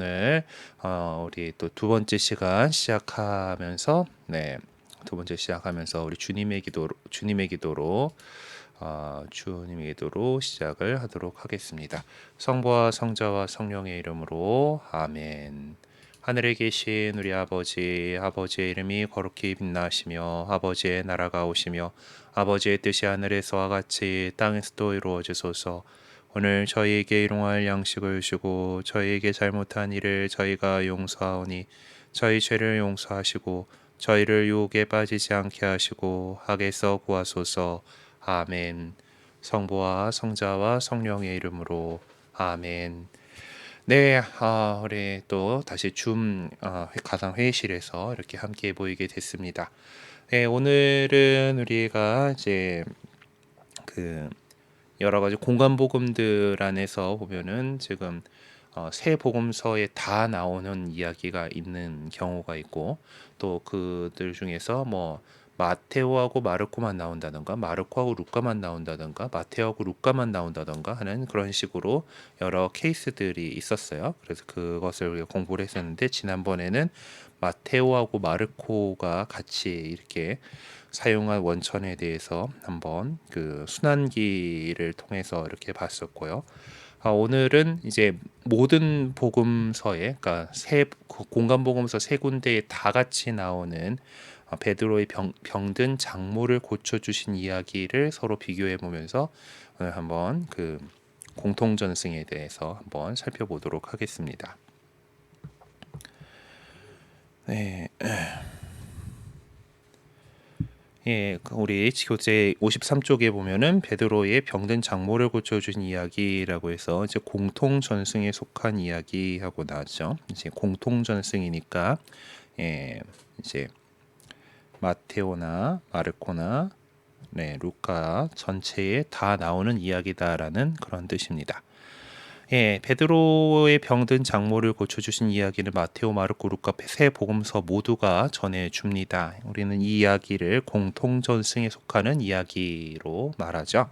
오늘 우리 또 두 번째 시간 시작하면서 두 번째 시작하면서 우리 주님의 기도로 시작을 하도록 하겠습니다. 성부와 성자와 성령의 이름으로 아멘. 하늘에 계신 우리 아버지의 이름이 거룩히 빛나시며 아버지의 나라가 오시며 아버지의 뜻이 하늘에서와 같이 땅에서도 이루어지소서. 오늘 저희에게 일용할 양식을 주시고 저희에게 잘못한 일을 저희가 용서하오니 저희 죄를 용서하시고 저희를 유혹에 빠지지 않게 하시고 악에서 구하소서. 아멘. 성부와 성자와 성령의 이름으로 아멘. 네, 우리 또 다시 가상 회의실에서 이렇게 함께 모이게 됐습니다. 네, 오늘은 우리가 이제 여러 가지 공간 복음들 안에서 보면은 지금 새 복음서에 다 나오는 이야기가 있는 경우가 있고, 또 그들 중에서 뭐 마테오하고 마르코만 나온다던가 마르코하고 루카만 나온다던가 마테오하고 루카만 나온다던가 하는 그런 식으로 여러 케이스들이 있었어요. 그래서 그것을 우리가 공부를 했었는데, 지난번에는 마테오하고 마르코가 같이 이렇게 사용한 원천에 대해서 한번 그 순환기를 통해서 이렇게 봤었고요. 오늘은 이제 모든 복음서에, 그러니까 공간 복음서 세 군데에 다 같이 나오는 베드로의 병든 장모를 고쳐주신 이야기를 서로 비교해 보면서 오늘 한번 그 공통전승에 대해서 한번 살펴보도록 하겠습니다. 네. 예, 우리 교재 53쪽에 보면은 베드로의 병든 장모를 고쳐준 이야기라고 해서 이제 공통 전승에 속한 이야기하고 나왔죠. 이제 공통 전승이니까 이제 마테오나 마르코나 루카 전체에 다 나오는 이야기다라는 그런 뜻입니다. 베드로의 병든 장모를 고쳐주신 이야기를 마테오, 마르코, 루카 세 복음서 모두가 전해줍니다. 우리는 이 이야기를 공통전승에 속하는 이야기로 말하죠.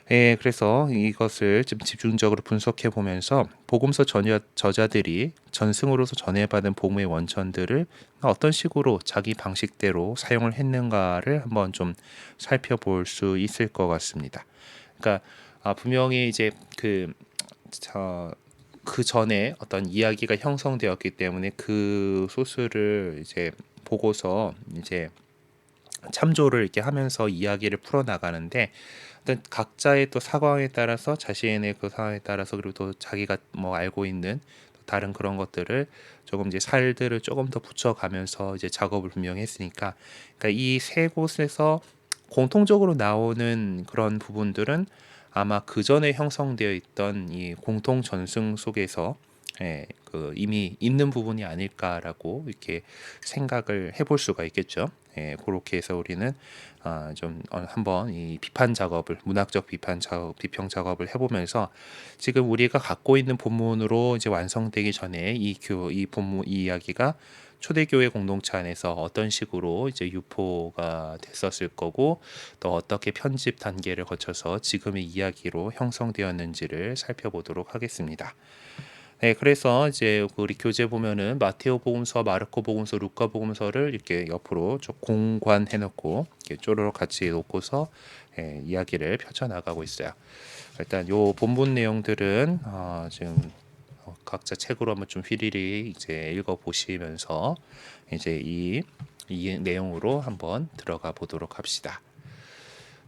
그래서 이것을 좀 집중적으로 분석해 보면서 복음서 저자들이 전승으로서 전해받은 복음의 원천들을 어떤 식으로 자기 방식대로 사용을 했는가를 한번 좀 살펴볼 수 있을 것 같습니다. 그러니까 분명히 이제 그 전에 어떤 이야기가 형성되었기 때문에 그 소스를 이제 보고서 이제 참조를 이렇게 하면서 이야기를 풀어 나가는데, 어떤 각자의 또 사과에 따라서 자신의 그 상황에 따라서, 그리고 또 자기가 뭐 알고 있는 다른 그런 것들을 조금 이제 살들을 조금 더 붙여가면서 이제 작업을 분명히 했으니까, 그러니까 이 세 곳에서 공통적으로 나오는 그런 부분들은 아마 그 전에 형성되어 있던 이 공통 전승 속에서 이미 있는 부분이 아닐까라고 이렇게 생각을 해볼 수가 있겠죠. 그렇게 해서 우리는 좀 한번 이 문학적 비평 작업을 해보면서 지금 우리가 갖고 있는 본문으로 이제 완성되기 전에 이 본문 이 이야기가 초대교회 공동체 안에서 어떤 식으로 이제 유포가 됐었을 거고, 또 어떻게 편집 단계를 거쳐서 지금의 이야기로 형성되었는지를 살펴보도록 하겠습니다. 그래서 이제 우리 교재 보면은 마테오 복음서, 마르코 복음서, 루카 복음서를 이렇게 옆으로 좀 공관해 놓고 이렇게 쪼르륵 같이 놓고서 이야기를 펼쳐 나가고 있어요. 일단 요 본문 내용들은 지금 각자 책으로 한번 좀 휘리리 이제 읽어 보시면서 이제 이 내용으로 한번 들어가 보도록 합시다.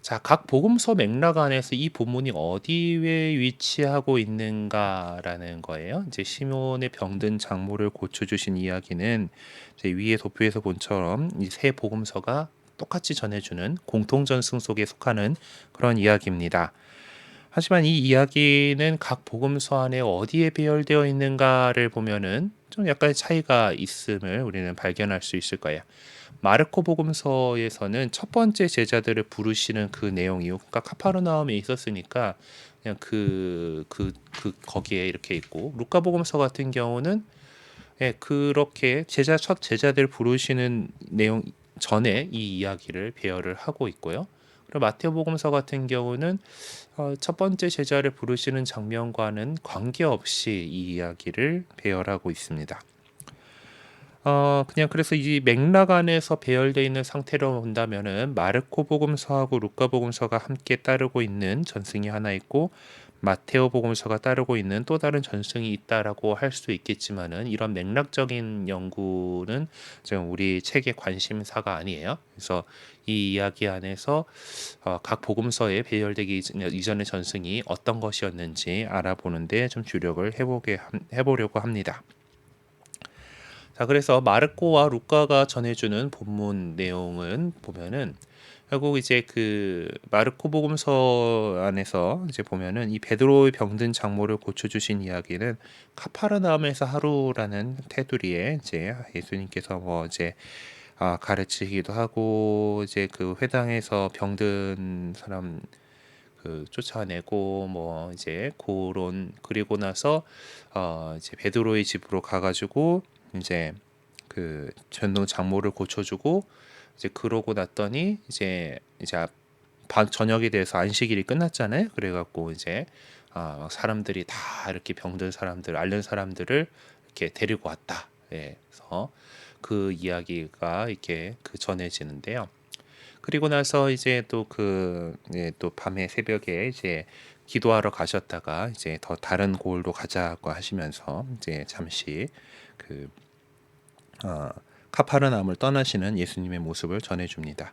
자, 각 복음서 맥락 안에서 이 본문이 어디에 위치하고 있는가라는 거예요. 이제 시몬의 병든 장모를 고쳐주신 이야기는 이제 위에 도표에서 본처럼 이 세 복음서가 똑같이 전해주는 공통전승 속에 속하는 그런 이야기입니다. 하지만 이 이야기는 각 복음서 안에 어디에 배열되어 있는가를 보면은 좀 약간의 차이가 있음을 우리는 발견할 수 있을 거예요. 마르코 복음서에서는 첫 번째 제자들을 부르시는 그 내용이요. 그러니까 카파르나움에 있었으니까 그냥 거기에 이렇게 있고, 루카 복음서 같은 경우는 그렇게 첫 제자들 부르시는 내용 전에 이 이야기를 배열을 하고 있고요. 그리고 마태복음서 같은 경우는 첫 번째 제자를 부르시는 장면과는 관계없이 이 이야기를 배열하고 있습니다. 그냥 그래서 이 맥락 안에서 배열되어 있는 상태로 본다면은 마르코 복음서하고 루카 복음서가 함께 따르고 있는 전승이 하나 있고 마테오 복음서가 따르고 있는 또 다른 전승이 있다라고 할 수 있겠지만은 이런 맥락적인 연구는 지금 우리 책의 관심사가 아니에요. 그래서 이 이야기 안에서 각 복음서에 배열되기 이전의 전승이 어떤 것이었는지 알아보는데 좀 주력을 해보려고 합니다. 자, 그래서 마르코와 루카가 전해주는 본문 내용은 보면은 결국 이제 그 마르코 복음서 안에서 이제 보면은 이 베드로의 병든 장모를 고쳐주신 이야기는 카파르나움에서 하루라는 테두리에 이제 예수님께서 뭐 이제 가르치기도 하고 이제 그 회당에서 병든 사람 그 쫓아내고 뭐 이제 고론 그리고 나서 이제 베드로의 집으로 가가지고 이제 그 전동 장모를 고쳐주고 이제 그러고 났더니 이제 저녁이 돼서 안식일이 끝났잖아요. 그래갖고 이제 사람들이 다 이렇게 병든 사람들 앓는 사람들을 이렇게 데리고 왔다. 예, 그래서 그 이야기가 이렇게 그 전해지는데요. 그리고 나서 이제 또 밤에 새벽에 이제 기도하러 가셨다가 이제 더 다른 고을로 가자고 하시면서 이제 잠시 그 카파르나움을 떠나시는 예수님의 모습을 전해줍니다.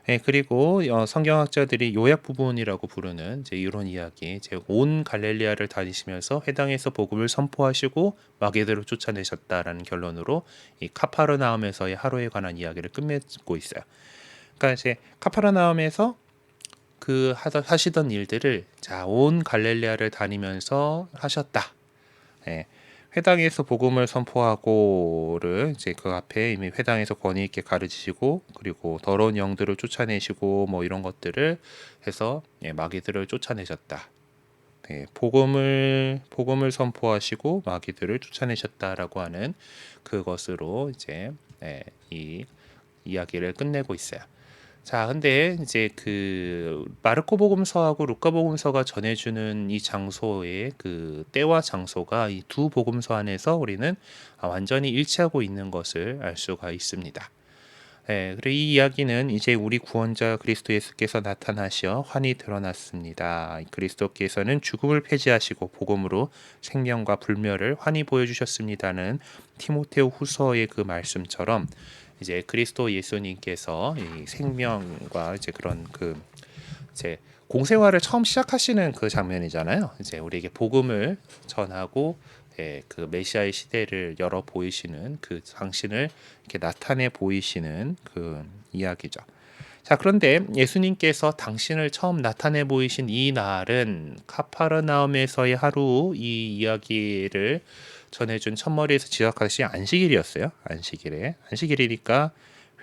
예, 그리고 성경학자들이 요약 부분이라고 부르는 이제 이런 이야기, 이제 온 갈릴리아를 다니시면서 회당에서 복음을 선포하시고 마귀들을 쫓아내셨다라는 결론으로 이 카파르나움에서의 하루에 관한 이야기를 끝맺고 있어요. 그러니까 이제 카파르나움에서 그 하시던 일들을 온 갈릴리아를 다니면서 하셨다. 예. 회당에서 복음을 선포하고를 이제 그 앞에 이미 회당에서 권위 있게 가르치시고 그리고 더러운 영들을 쫓아내시고 뭐 이런 것들을 해서 마귀들을 쫓아내셨다. 복음을 선포하시고 마귀들을 쫓아내셨다라고 하는 그것으로 이제 이 이야기를 끝내고 있어요. 자, 근데 이제 그 마르코 복음서하고 루카 복음서가 전해주는 이 장소의 그 때와 장소가 이 두 복음서 안에서 우리는 완전히 일치하고 있는 것을 알 수가 있습니다. 그리고 이 이야기는 이제 우리 구원자 그리스도 예수께서 나타나셔 환히 드러났습니다. 그리스도께서는 죽음을 폐지하시고 복음으로 생명과 불멸을 환히 보여주셨습니다는 티모테오 후서의 그 말씀처럼 이제 그리스도 예수님께서 이 생명과 이제 그런 그 이제 공생활을 처음 시작하시는 그 장면이잖아요. 이제 우리에게 복음을 전하고 그 메시아의 시대를 열어 보이시는 그 당신을 이렇게 나타내 보이시는 그 이야기죠. 자, 그런데 예수님께서 당신을 처음 나타내 보이신 이 날은 카파르나움에서의 하루 이 이야기를 전해준 첫머리에서 지적하듯이 안식일이었어요. 안식일이니까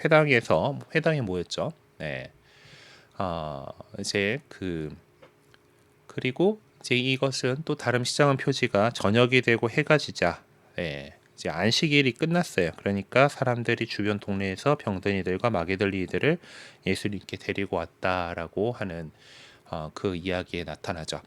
회당에 모였죠. 네. 이제 그리고 이제 이것은 또 다른 시장은 표지가 저녁이 되고 해가 지자 이제 안식일이 끝났어요. 그러니까 사람들이 주변 동네에서 병든 이들과 마귀 들린 이들을 예수님께 데리고 왔다라고 하는 그 이야기에 나타나죠.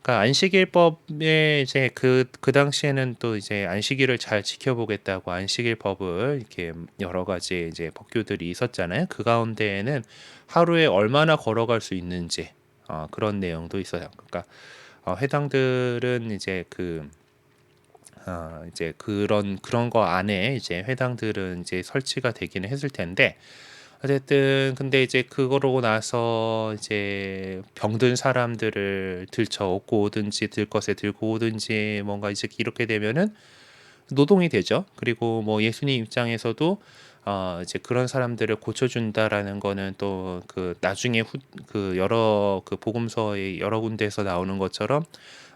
그러니까 안식일법에 이제 그 당시에는 또 이제 안식일을 잘 지켜보겠다고 안식일법을 이렇게 여러 가지 이제 법규들이 있었잖아요. 그 가운데에는 하루에 얼마나 걸어갈 수 있는지 그런 내용도 있어요. 그러니까 회당들은 이제 그런 거 안에 이제 회당들은 이제 설치가 되기는 했을 텐데 어쨌든 근데 이제 그러고 나서 이제 병든 사람들을 들쳐 오든지 들것에 들고 오든지 뭔가 이제 이렇게 되면은 노동이 되죠. 그리고 뭐 예수님 입장에서도 이제 그런 사람들을 고쳐준다라는 거는 또 그 나중에 그 여러 그 복음서의 여러 군데에서 나오는 것처럼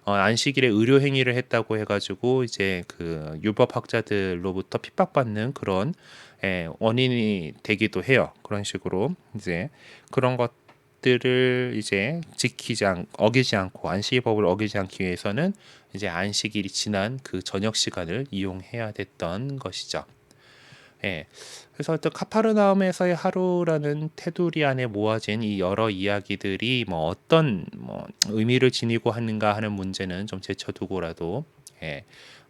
안식일에 의료 행위를 했다고 해가지고 이제 그 율법학자들로부터 핍박받는 그런 원인이 되기도 해요. 그런 식으로 이제 그런 것들을 이제 어기지 않고 안식일법을 어기지 않기 위해서는 이제 안식일이 지난 그 저녁 시간을 이용해야 됐던 것이죠. 예. 그래서 또 카파르나움에서의 하루라는 테두리 안에 모아진 이 여러 이야기들이 뭐 어떤 뭐 의미를 지니고 하는가 하는 문제는 좀 제쳐두고라도 예.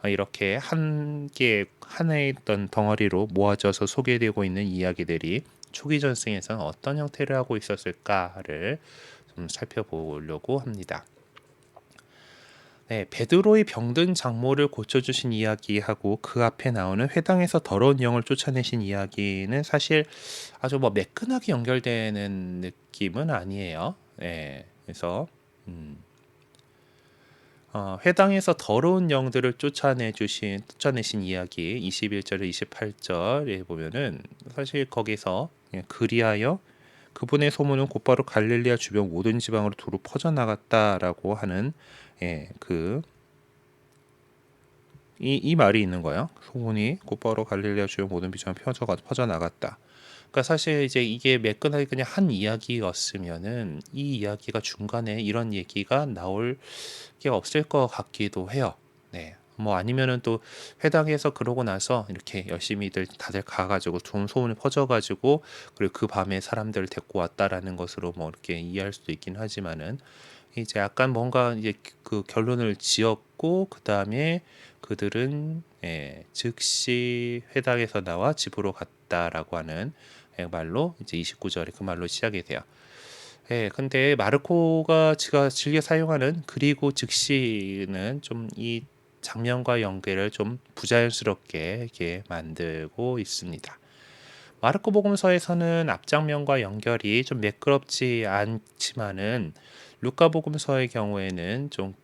이렇게 하나의 어떤 덩어리로 모아져서 소개되고 있는 이야기들이 초기 전승에서는 어떤 형태를 하고 있었을까를 좀 살펴보려고 합니다. 네, 베드로의 병든 장모를 고쳐주신 이야기하고 그 앞에 나오는 회당에서 더러운 영을 쫓아내신 이야기는 사실 아주 뭐 매끈하게 연결되는 느낌은 아니에요. 네, 그래서 음, 회당에서 더러운 영들을 쫓아내신 이야기 21절에 28절에 보면은 사실 거기서 그냥 그리하여 그분의 소문은 곧바로 갈릴리아 주변 모든 지방으로 두루 퍼져나갔다라고 하는 이 말이 있는 거예요. 소문이 곧바로 갈릴레아 주요 모든 비전에 퍼져나갔다. 그러니까 사실 이제 이게 매끈하게 그냥 한 이야기였으면은 이 이야기가 중간에 이런 얘기가 나올 게 없을 것 같기도 해요. 네. 뭐 아니면은 또 회당에서 그러고 나서 이렇게 열심히들 다들 가가지고 좀 소문이 퍼져가지고 그리고 그 밤에 사람들을 데리고 왔다라는 것으로 뭐 이렇게 이해할 수도 있긴 하지만은 이제 약간 뭔가 이제 그 결론을 지었고 그 다음에 그들은 즉시 회당에서 나와 집으로 갔다라고 하는 말로 이제 29절에 그 말로 시작이 돼요. 근데 마르코가 제가 즐겨 사용하는 그리고 즉시는 좀 이 장면과 연계를 좀 부자연스럽게 이렇게 만들고 있습니다. 마르코 복음서에서는 앞장면과 연결이 좀 매끄럽지 않지만은 루카 복음서의 경우에는 좀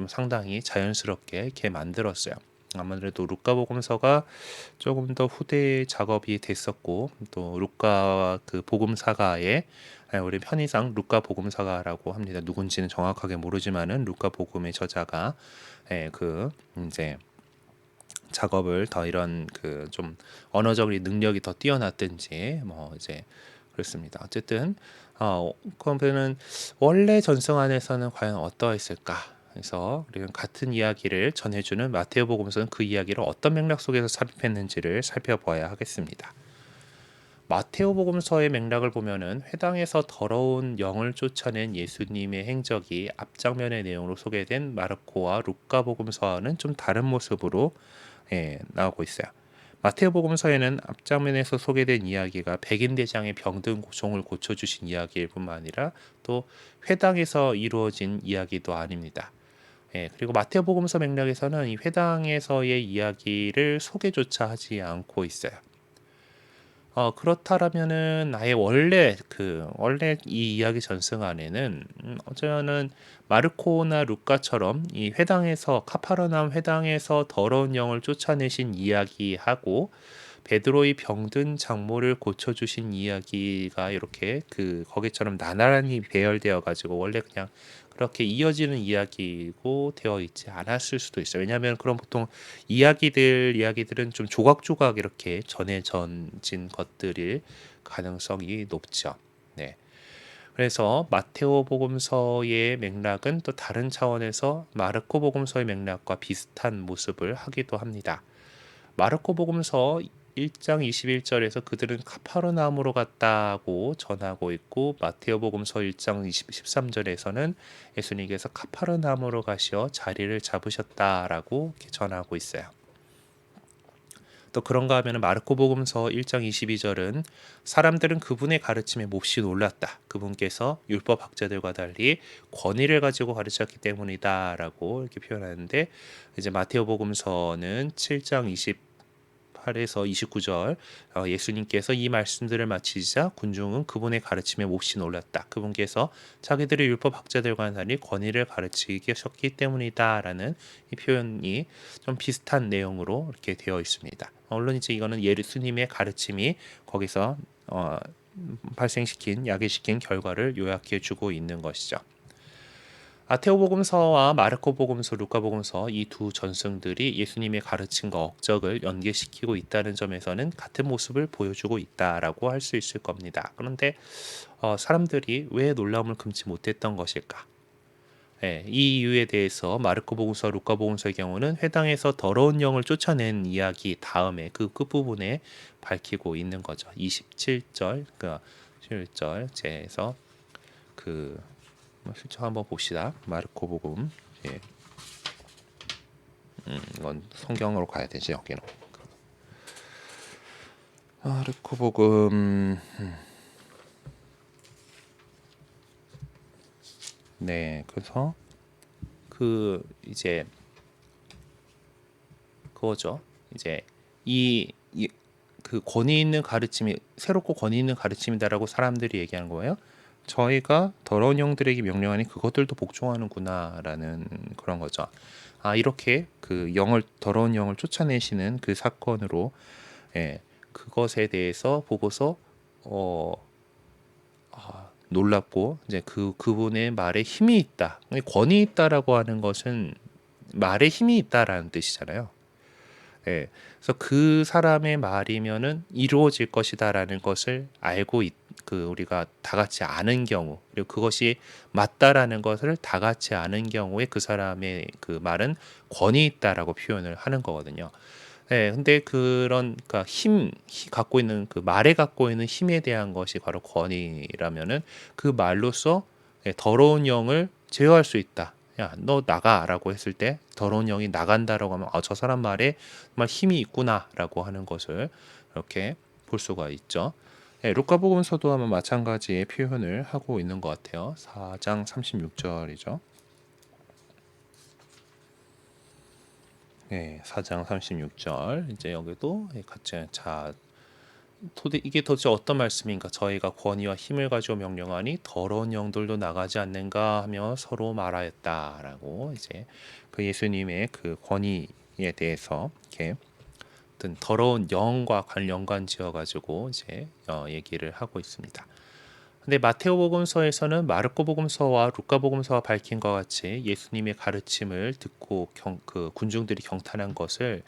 상당히 자연스럽게 이렇게 만들었어요. 아무래도 루카 복음서가 조금 더 후대 작업이 됐었고 또 루카 그 복음사가의 우리 편의상 루카 복음사가라고 합니다. 누군지는 정확하게 모르지만은 루카 복음의 저자가 그 이제 작업을 더 이런 그 좀 언어적인 능력이 더 뛰어났든지 뭐 이제 그렇습니다. 어쨌든 그러면은 원래 전승 안에서는 과연 어떠했을까? 그래서 우리는 같은 이야기를 전해주는 마테오복음서는 그 이야기를 어떤 맥락 속에서 삽입했는지를 살펴봐야 하겠습니다. 마테오복음서의 맥락을 보면은 회당에서 더러운 영을 쫓아낸 예수님의 행적이 앞장면의 내용으로 소개된 마르코와 루카복음서와는 좀 다른 모습으로 나오고 있어요. 마테오복음서에는 앞장면에서 소개된 이야기가 백인 대장의 병든 종을 고쳐주신 이야기일 뿐만 아니라 또 회당에서 이루어진 이야기도 아닙니다. 그리고 마테오복음서 맥락에서는 이 회당에서의 이야기를 소개조차 하지 않고 있어요. 그렇다라면은 아예 원래 이 이야기 전승 안에는 어쩌면은 마르코나 루카처럼 이 회당에서 카파르나움 회당에서 더러운 영을 쫓아내신 이야기하고 베드로의 병든 장모를 고쳐주신 이야기가 이렇게 그 거기처럼 나나란히 배열되어 가지고 원래 그냥 그렇게 이어지는 이야기고 되어 있지 않았을 수도 있어요. 왜냐하면 그런 보통 이야기들은 좀 조각조각 이렇게 전해진 것들일 가능성이 높죠. 네. 그래서 마테오 복음서의 맥락은 또 다른 차원에서 마르코 복음서의 맥락과 비슷한 모습을 하기도 합니다. 마르코 복음서 1장 21절에서 그들은 카파르나움으로 갔다고 전하고 있고 마테오 복음서 1장 13절에서는 예수님께서 카파르나움으로 가시어 자리를 잡으셨다라고 전하고 있어요. 또 그런가 하면 마르코 복음서 1장 22절은 사람들은 그분의 가르침에 몹시 놀랐다. 그분께서 율법 학자들과 달리 권위를 가지고 가르쳤기 때문이다라고 이렇게 표현하는데 이제 마테오 복음서는 7장 28에서 29절 예수님께서 이 말씀들을 마치자 군중은 그분의 가르침에 몹시 놀랐다. 그분께서 자기들의 율법 학자들과 달리 권위를 가르치셨기 때문이다라는 이 표현이 좀 비슷한 내용으로 이렇게 되어 있습니다. 물론 이제 이거는 예수님의 가르침이 거기서 발생시킨 야기시킨 결과를 요약해 주고 있는 것이죠. 마테오복음서와 마르코복음서, 루카복음서 이 두 전승들이 예수님의 가르침과 억적을 연계시키고 있다는 점에서는 같은 모습을 보여주고 있다라고 할 수 있을 겁니다. 그런데 사람들이 왜 놀라움을 금치 못했던 것일까? 예, 이 이유에 대해서 마르코복음서, 루카복음서의 경우는 회당에서 더러운 영을 쫓아낸 이야기 다음에 그 끝부분에 밝히고 있는 거죠. 27절, 그 7절에서 그 실제 한번 봅시다. 마르코복음, 예, 이건 성경으로 가야 되지 여기는. 마르코복음, 네, 그래서 그 이제 그거죠. 이제 그 권위 있는 가르침이 새롭고 권위 있는 가르침이다라고 사람들이 얘기하는 거예요. 저희가 더러운 영들에게 명령하니 그것들도 복종하는구나라는 그런 거죠. 아, 이렇게 그 영을 더러운 영을 쫓아내시는 그 사건으로, 예, 그것에 대해서 보고서 어, 놀랍고 이제 그분의 말에 힘이 있다. 권위 있다라고 하는 것은 말에 힘이 있다라는 뜻이잖아요. 예. 그래서 그 사람의 말이면은 이루어질 것이다라는 것을 그 우리가 다 같이 아는 경우, 그리고 그것이 맞다라는 것을 다 같이 아는 경우에 그 사람의 그 말은 권위 있다라고 표현을 하는 거거든요. 예. 근데 그런 그러니까 갖고 있는 그 말에 갖고 있는 힘에 대한 것이 바로 권위라면은 그 말로써, 예, 더러운 영을 제어할 수 있다. 야, 너 나가라고 했을 때 더러운 영이 나간다라고 하면 아, 저 사람 말에 정말 힘이 있구나라고 하는 것을 이렇게 볼 수가 있죠. 예, 루카복음서도 아마 마찬가지의 표현을 하고 있는 것 같아요. 4장 36절이죠. 네, 4장 36절. 이제 여기도 같이 이게 도대체 어떤 말씀인가? 저희가 권위와 힘을 가지고 명령하니 더러운 영들도 나가지 않는가 하며 서로 말하였다라고 이제 그 예수님의 그 권위에 대해서 이렇게 어떤 더러운 영과 연관지어 가지고 이제 얘기를 하고 있습니다. 근데 마테오복음서에서는 마르코복음서와 루카복음서와 밝힌 것 같이 예수님의 가르침을 듣고 그 군중들이 경탄한 것을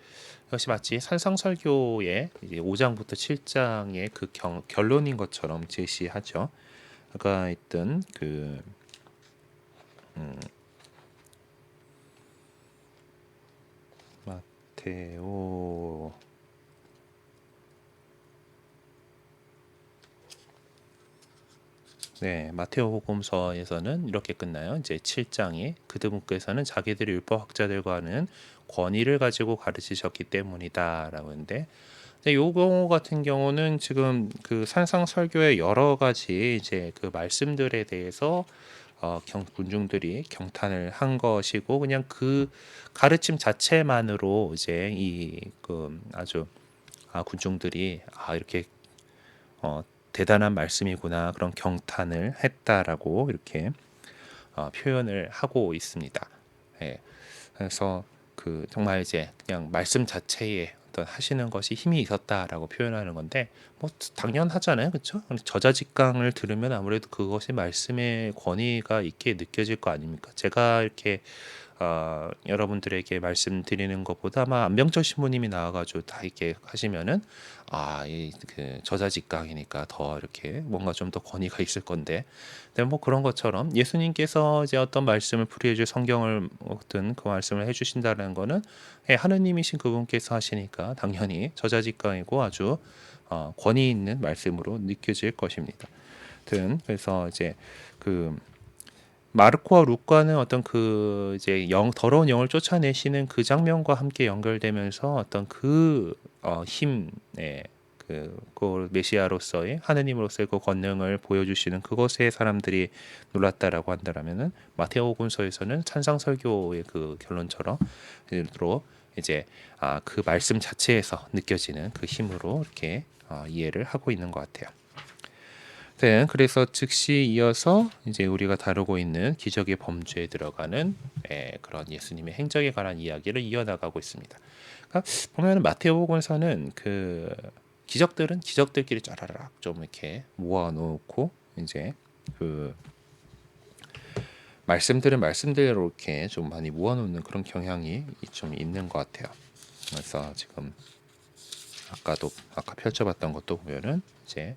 이것이 마치 산상설교의 5장부터 7장의 그 결론인 것처럼 제시하죠. 아까 있던 그 마테오 네, 마테오복음서에서는 이렇게 끝나요. 이제 7장이 그들께서는 자기들의 율법학자들과는 권위를 가지고 가르치셨기 때문이다라고 하는데, 근데 요 경우 같은 경우는 지금 그 산상설교의 여러 가지 이제 그 말씀들에 대해서 군중들이 경탄을 한 것이고, 그냥 그 가르침 자체만으로 이제 그 아주 군중들이 이렇게 어, 대단한 말씀이구나 그런 경탄을 했다라고 이렇게 표현을 하고 있습니다. 예, 그래서 그 정말 이제 그냥 말씀 자체에 어떤 하시는 것이 힘이 있었다라고 표현하는 건데 뭐 당연하잖아요, 그렇죠? 저자직강을 들으면 아무래도 그것이 말씀의 권위가 있게 느껴질 거 아닙니까? 제가 이렇게 여러분들에게 말씀드리는 것보다 아마 안병철 신부님이 나와가지고 다 이렇게 하시면은 이그 저자직강이니까 더 이렇게 뭔가 좀 더 권위가 있을 건데, 근데 뭐 그런 것처럼 예수님께서 이제 어떤 말씀을 풀이해줄 성경을 어떤 그 말씀을 해주신다는 거는 하느님이신 그분께서 하시니까 당연히 저자직강이고 아주 권위 있는 말씀으로 느껴질 것입니다. 아무튼 그래서 이제 그 마르코와 루카는 어떤 그 이제 더러운 영을 쫓아내시는 그 장면과 함께 연결되면서 어떤 그 힘의 그 메시아로서의 하느님으로서의 그 권능을 보여주시는 그것에 사람들이 놀랐다라고 한다라면은 마테오복음서에서는 찬상설교의 그 결론처럼 로 이제 그 말씀 자체에서 느껴지는 그 힘으로 이렇게 이해를 하고 있는 것 같아요. 네, 그래서 즉시 이어서 이제 우리가 다루고 있는 기적의 범주에 들어가는 그런 예수님의 행적에 관한 이야기를 이어나가고 있습니다. 그러니까 보면 마테오복음서는 그 기적들은 기적들끼리 쫘라락 좀 이렇게 모아놓고 이제 그 말씀들은 말씀대로 이렇게 좀 많이 모아놓는 그런 경향이 좀 있는 것 같아요. 그래서 지금 아까 펼쳐봤던 것도 보면은 이제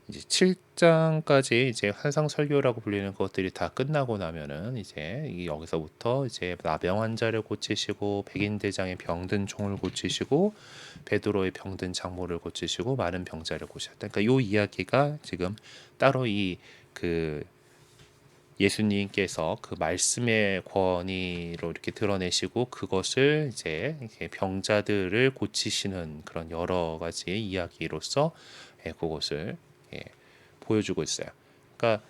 이제 7장까지 이제 환상 설교라고 불리는 것들이 다 끝나고 나면은 이제 여기서부터 이제 나병 환자를 고치시고 백인 대장의 병든 종을 고치시고 베드로의 병든 장모를 고치시고 마른 병자를 고치셨다. 그러니까 요 이야기가 지금 따로 이 그 예수님께서 그 말씀의 권위로 이렇게 드러내시고 그것을 이제 이렇게 병자들을 고치시는 그런 여러 가지 이야기로서 그것을 보여주고 있어요. 그러니까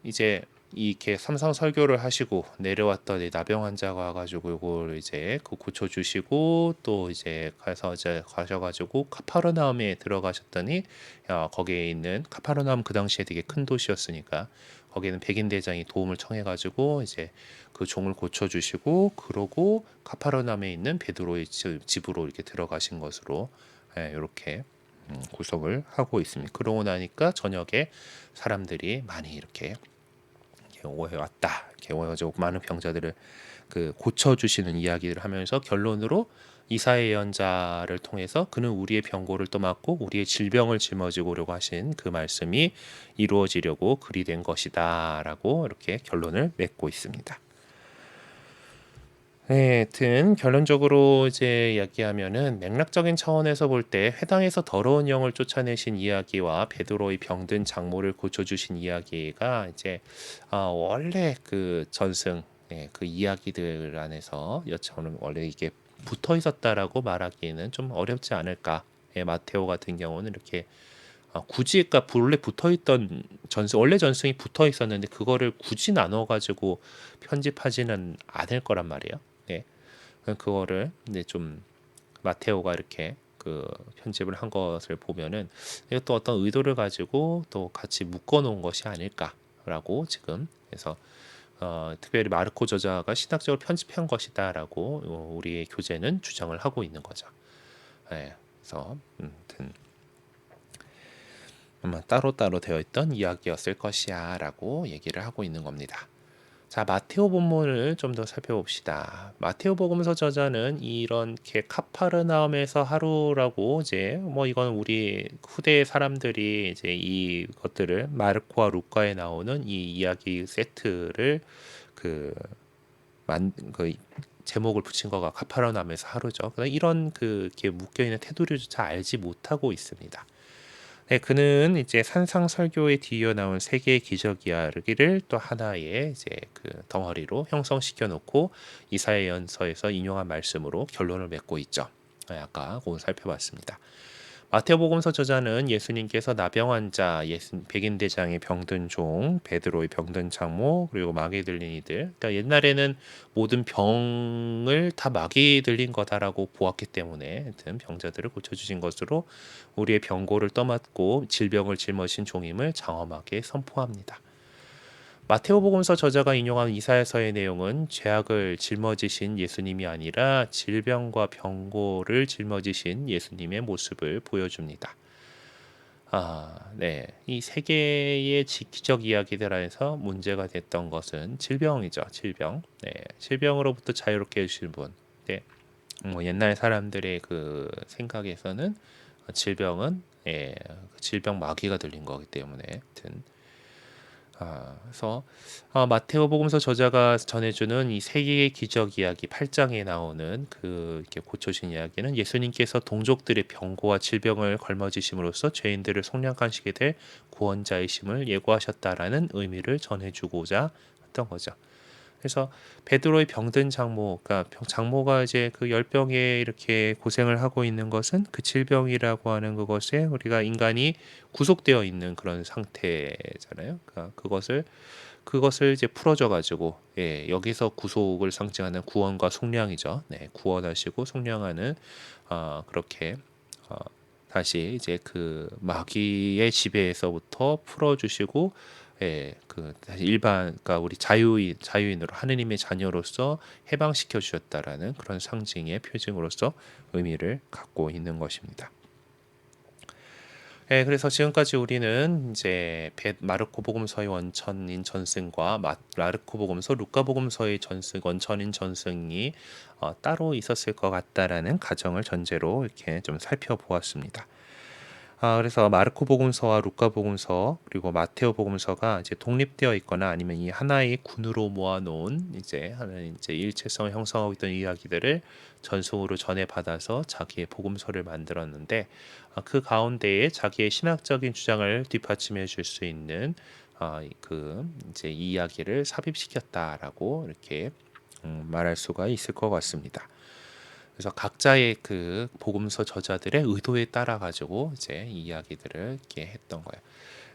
이제 이렇게 삼상 설교를 하시고 내려왔더니 나병 환자가 와가지고 이걸 이제 그 고쳐주시고 또 이제 가서 이제 가셔가지고 카파르나움에 들어가셨더니 거기에 있는 카파르나움 그 당시에 되게 큰 도시였으니까 거기는 백인 대장이 도움을 청해가지고 이제 그 종을 고쳐주시고 그러고 카파르나움에 있는 베드로의 집으로 이렇게 들어가신 것으로 이렇게 구성을 하고 있습니다. 그러고 나니까 저녁에 사람들이 많이 이렇게 오해 왔다. 이렇게 오해가지고 많은 병자들을 그 고쳐주시는 이야기를 하면서 결론으로 이사야 예언자를 통해서 그는 우리의 병고를 떠맡고 우리의 질병을 짊어지고려고 하신 그 말씀이 이루어지려고 그리 된 것이다라고 이렇게 결론을 맺고 있습니다. 네, 하여튼 결론적으로 이제 이야기하면은 맥락적인 차원에서 볼 때 회당에서 더러운 영을 쫓아내신 이야기와 베드로의 병든 장모를 고쳐주신 이야기가 이제 원래 그 전승 그 이야기들 안에서 저는 원래 이게 붙어 있었다라고 말하기에는 좀 어렵지 않을까. 마테오 같은 경우는 이렇게 굳이 그러니까 원래 붙어 있던 전승 원래 전승이 붙어 있었는데 그거를 굳이 나눠 가지고 편집하지는 않을 거란 말이에요. 네. 그거를 이제 좀 마테오가 이렇게 그 편집을 한 것을 보면은 이것도 어떤 의도를 가지고 또 같이 묶어 놓은 것이 아닐까라고 지금 그래서 특별히 마르코 저자가 신학적으로 편집한 것이다라고 우리의 교재는 주장을 하고 있는 거죠. 네, 그래서 아마 따로따로 되어 있던 이야기였을 것이야라고 얘기를 하고 있는 겁니다. 자, 마테오 본문을 좀 더 살펴봅시다. 마테오 복음서 저자는 이렇게 카파르나움에서 하루라고 이제 뭐 이건 우리 후대 사람들이 이제 이것들을 마르코와 루카에 나오는 이 이야기 세트를 그 제목을 붙인 거가 카파르나움에서 하루죠. 그래서 이런 이렇게 묶여 있는 테두리조차 알지 못하고 있습니다. 네, 그는 이제 산상 설교에 뒤이어 나온 세 개의 기적 이야기를 또 하나의 이제 그 덩어리로 형성시켜 놓고 이사야 예언서에서 인용한 말씀으로 결론을 맺고 있죠. 아까 그거 살펴봤습니다. 마태복음서 저자는 예수님께서 나병 환자, 백인 대장의 병든 종, 베드로의 병든 장모, 그리고 마귀 들린 이들. 그러니까 옛날에는 모든 병을 다 마귀 들린 거다라고 보았기 때문에 하여튼 병자들을 고쳐주신 것으로 우리의 병고를 떠맡고 질병을 짊어진 종임을 장엄하게 선포합니다. 마테오복음서 저자가 인용한 이사야서의 내용은 죄악을 짊어지신 예수님이 아니라 질병과 병고를 짊어지신 예수님의 모습을 보여줍니다. 네. 이 세 개의 기적 이야기들 안에서 문제가 됐던 것은 질병이죠. 질병. 네. 질병으로부터 자유롭게 해주신 분. 네. 뭐 옛날 사람들의 그 생각에서는 질병은 질병 마귀가 들린 거기 때문에 하여튼 그래서 마테오복음서 저자가 전해주는 이 세 개의 기적 이야기 8장에 나오는 그 이렇게 고쳐진 이야기는 예수님께서 동족들의 병고와 질병을 걸머지심으로써 죄인들을 속량하시게 될 구원자이심을 예고하셨다라는 의미를 전해주고자 했던 거죠. 그래서 베드로의 병든 장모, 그러니까 장모가 이제 그 열병에 이렇게 고생을 하고 있는 것은 그 질병이라고 하는 그것에 우리가 인간이 구속되어 있는 그런 상태잖아요. 그러니까 그것을 이제 풀어줘 가지고 여기서 구속을 상징하는 구원과 속량이죠. 네, 구원하시고 속량하는 그렇게 다시 이제 그 마귀의 지배에서부터 풀어주시고 다시 그러니까 우리 자유인으로 하느님의 자녀로서 해방시켜 주셨다라는 그런 상징의 표징으로서 의미를 갖고 있는 것입니다. 그래서 지금까지 우리는 이제 마르코 복음서의 원천인 전승과 마르코 복음서, 루카 복음서의 원천인 전승이 따로 있었을 것 같다라는 가정을 전제로 이렇게 좀 살펴보았습니다. 그래서 마르코 복음서와 루카 복음서 그리고 마테오 복음서가 이제 독립되어 있거나 아니면 이 하나의 군으로 모아놓은 이제 하나의 이제 일체성을 형성하고 있던 이야기들을 전송으로 전해받아서 자기의 복음서를 만들었는데 그 가운데에 자기의 신학적인 주장을 뒷받침해 줄 수 있는 그 이제 이 이야기를 삽입시켰다라고 이렇게 말할 수가 있을 것 같습니다. 그래서 각자의 그 복음서 저자들의 의도에 따라 가지고 이제 이 이야기들을 이렇게 했던 거예요.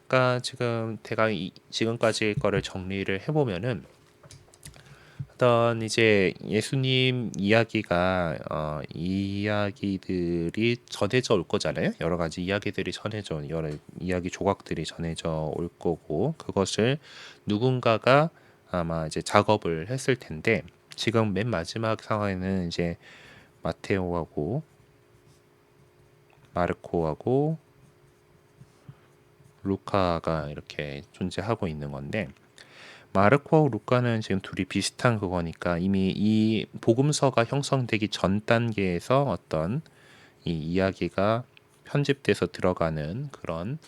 그러니까 지금 제가 지금까지 거를 정리를 해보면은 어떤 이제 예수님 이야기가 이야기들이 전해져 올 거잖아요. 여러 가지 이야기들이 전해져 여러 이야기 조각들이 전해져 올 거고 그것을 누군가가 아마 이제 작업을 했을 텐데 지금 맨 마지막 상황에는 이제 마테오하고 마르코하고 루카가 이렇게 존재하고 있는 건데 마르코하고 루카는 지금 둘이 비슷한 그거니까 이미 이 복음서가 형성되기 전 단계에서 어떤 이 이야기가 편집돼서 들어가는 그런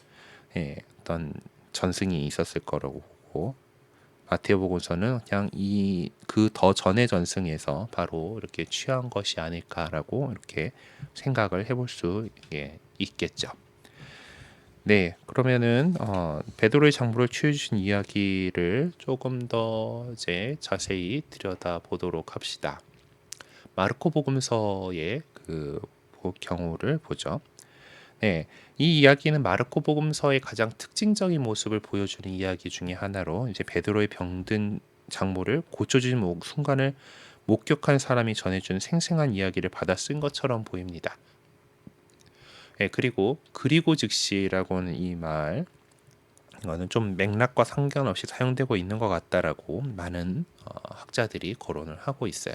어떤 전승이 있었을 거라고 보고 마테오 복음서는 그냥 이 그 더 전의 전승에서 바로 이렇게 취한 것이 아닐까라고 이렇게 생각을 해볼 수 있겠죠. 네, 그러면은 베드로의 장부를 취해주신 이야기를 조금 더 이제 자세히 들여다 보도록 합시다. 마르코 복음서의 그 경우를 보죠. 네, 이 이야기는 마르코 복음서의 가장 특징적인 모습을 보여주는 이야기 중에 하나로 이제 베드로의 병든 장모를 고쳐주는 순간을 목격한 사람이 전해준 생생한 이야기를 받아 쓴 것처럼 보입니다. 그리고 즉시라고는 이 말 이거는 좀 맥락과 상관없이 사용되고 있는 것 같다라고 많은 학자들이 거론을 하고 있어요.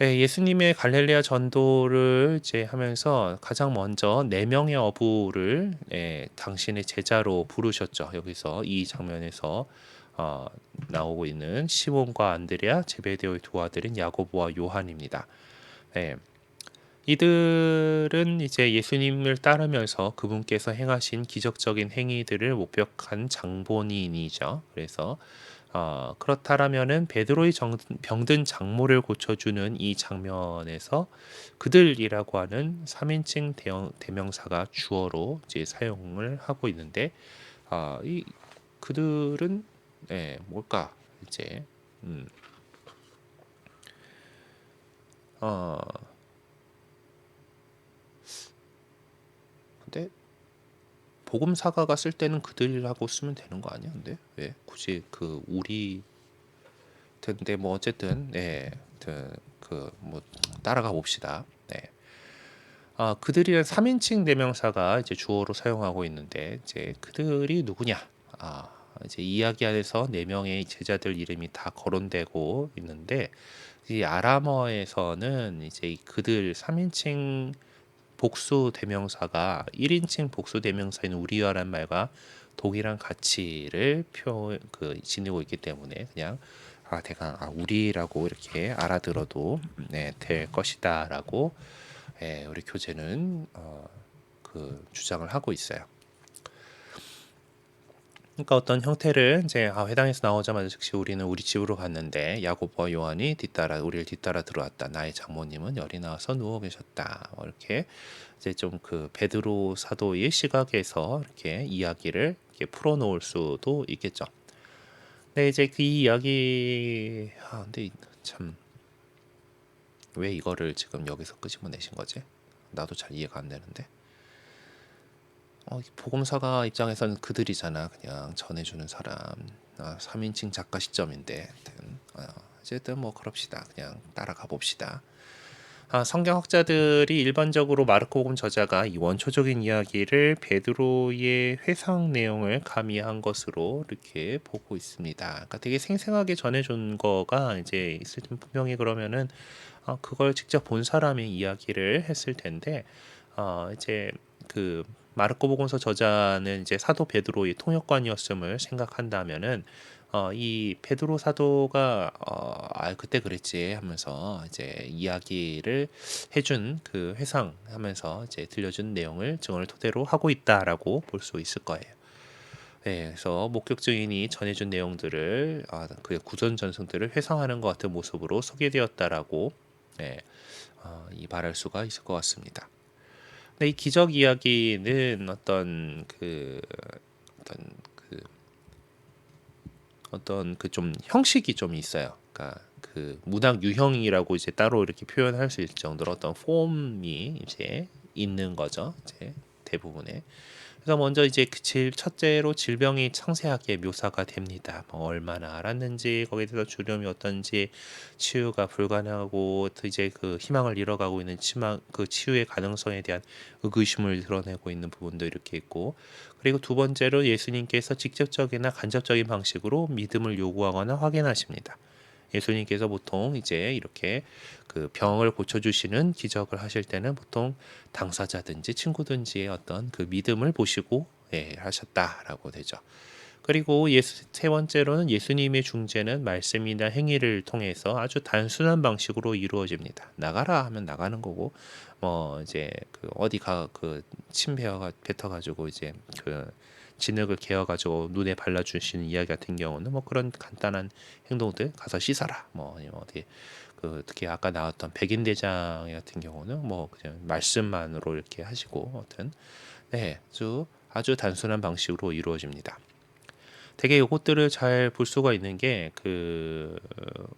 예수님의 갈릴레아 전도를 이제 하면서 가장 먼저 네 명의 어부를 당신의 제자로 부르셨죠. 여기서 이 장면에서 나오고 있는 시몬과 안드레아, 제베데오의 두 아들인 야고보와 요한입니다. 이들은 이제 예수님을 따르면서 그분께서 행하신 기적적인 행위들을 목격한 장본인이죠. 그래서 그렇다라면은 베드로의 병든 장모를 고쳐주는 이 장면에서 그들이라고 하는 3인칭 대명사가 주어로 이제 사용을 하고 있는데 이 그들은 뭘까 이제 어 근데 복음사가가 쓸 때는 그들이라고 쓰면 되는 거 아니야? 근데 왜 굳이 그 우리 근데 뭐 어쨌든 그뭐 따라가 봅시다. 그들이란 3인칭 대명사가 이제 주어로 사용하고 있는데 이제 그들이 누구냐? 이제 이야기 안에서 네 명의 제자들 이름이 다 거론되고 있는데 이 아람어에서는 이제 그들 3인칭 복수 대명사가 1인칭 복수 대명사인 우리와란 말과 동일한 가치를 지니고 있기 때문에 그냥 대강 우리라고 이렇게 알아들어도 될 것이다라고 우리 교재는 그 주장을 하고 있어요. 그러니까 어떤 형태를 이제 회당에서 나오자마자 즉시 우리는 우리 집으로 갔는데 야고보와 요한이 우리를 뒤따라 들어왔다. 나의 장모님은 열이 나와서 누워 계셨다. 이렇게 이제 좀 그 베드로 사도의 시각에서 이렇게 이야기를 이렇게 풀어놓을 수도 있겠죠. 근데 이제 그 이야기 근데 참 왜 이거를 지금 여기서 끄집어내신 거지? 나도 잘 이해가 안 되는데. 복음사가 입장에서는 그들이잖아. 그냥 전해주는 사람. 3인칭 작가 시점인데 어쨌든 뭐 그럽시다. 그냥 따라가 봅시다. 성경학자들이 일반적으로 마르코복음 저자가 이 원초적인 이야기를 베드로의 회상 내용을 가미한 것으로 이렇게 보고 있습니다. 그러니까 되게 생생하게 전해준 거가 이제 있을 때 분명히 그러면은 그걸 직접 본 사람이 이야기를 했을 텐데 이제 그 마르코복음서 저자는 이제 사도 베드로의 통역관이었음을 생각한다면은 이 베드로 사도가 그때 그랬지 하면서 이제 이야기를 해준 그 회상하면서 이제 들려준 내용을 증언을 토대로 하고 있다라고 볼 수 있을 거예요. 네, 그래서 목격 증인이 전해준 내용들을 그 구전 전승들을 회상하는 것 같은 모습으로 소개되었다라고 네, 이 말할 수가 있을 것 같습니다. 근데 이 기적 이야기는 어떤 그 좀 형식이 좀 있어요. 그러니까 그 문학 유형이라고 이제 따로 이렇게 표현할 수 있을 정도로 어떤 폼이 이제 있는 거죠. 이제 대부분의. 그래서 먼저 이제 첫째로 질병이 상세하게 묘사가 됩니다. 뭐 얼마나 앓았는지, 거기에 대해서 주름이 어떤지, 치유가 불가능하고 또 이제 그 희망을 잃어가고 있는 그 치유의 가능성에 대한 의구심을 드러내고 있는 부분도 이렇게 있고, 그리고 두 번째로 예수님께서 직접적이나 간접적인 방식으로 믿음을 요구하거나 확인하십니다. 예수님께서 보통 이제 이렇게 그 병을 고쳐주시는 기적을 하실 때는 보통 당사자든지 친구든지의 어떤 그 믿음을 보시고 하셨다라고 되죠. 그리고 세 번째로는 예수님의 중재는 말씀이나 행위를 통해서 아주 단순한 방식으로 이루어집니다. 나가라 하면 나가는 거고, 뭐 이제 그 어디가 그 침 뱉어가지고 이제 그 진흙을 개어가지고 눈에 발라주시는 이야기 같은 경우는 뭐 그런 간단한 행동들, 가서 씻어라 뭐 아니면 어디 그 특히 아까 나왔던 백인 대장 같은 경우는 뭐 그냥 말씀만으로 이렇게 하시고 어떤 아주 단순한 방식으로 이루어집니다. 되게 요것들을 잘 볼 수가 있는 게 그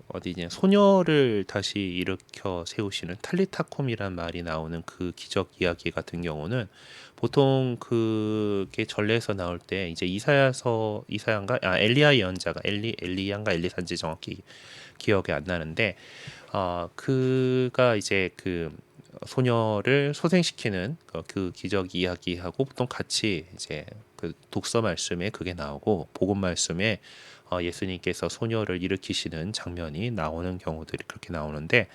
어디냐 소녀를 다시 일으켜 세우시는 탈리타콤이란 말이 나오는 그 기적 이야기 같은 경우는 보통 그게 전례에서 나올 때 이제 이사야인가 엘리야 예언자가 엘리야인가 엘리사인지 정확히 기억이 안 나는데 그가 이제 그 소녀를 소생시키는 그 기적 이야기하고 보통 같이 이제 그 독서 말씀에 그게 나오고 복음 말씀에 예수님께서 소녀를 일으키시는 장면이 나오는 경우들이 그렇게 나오는데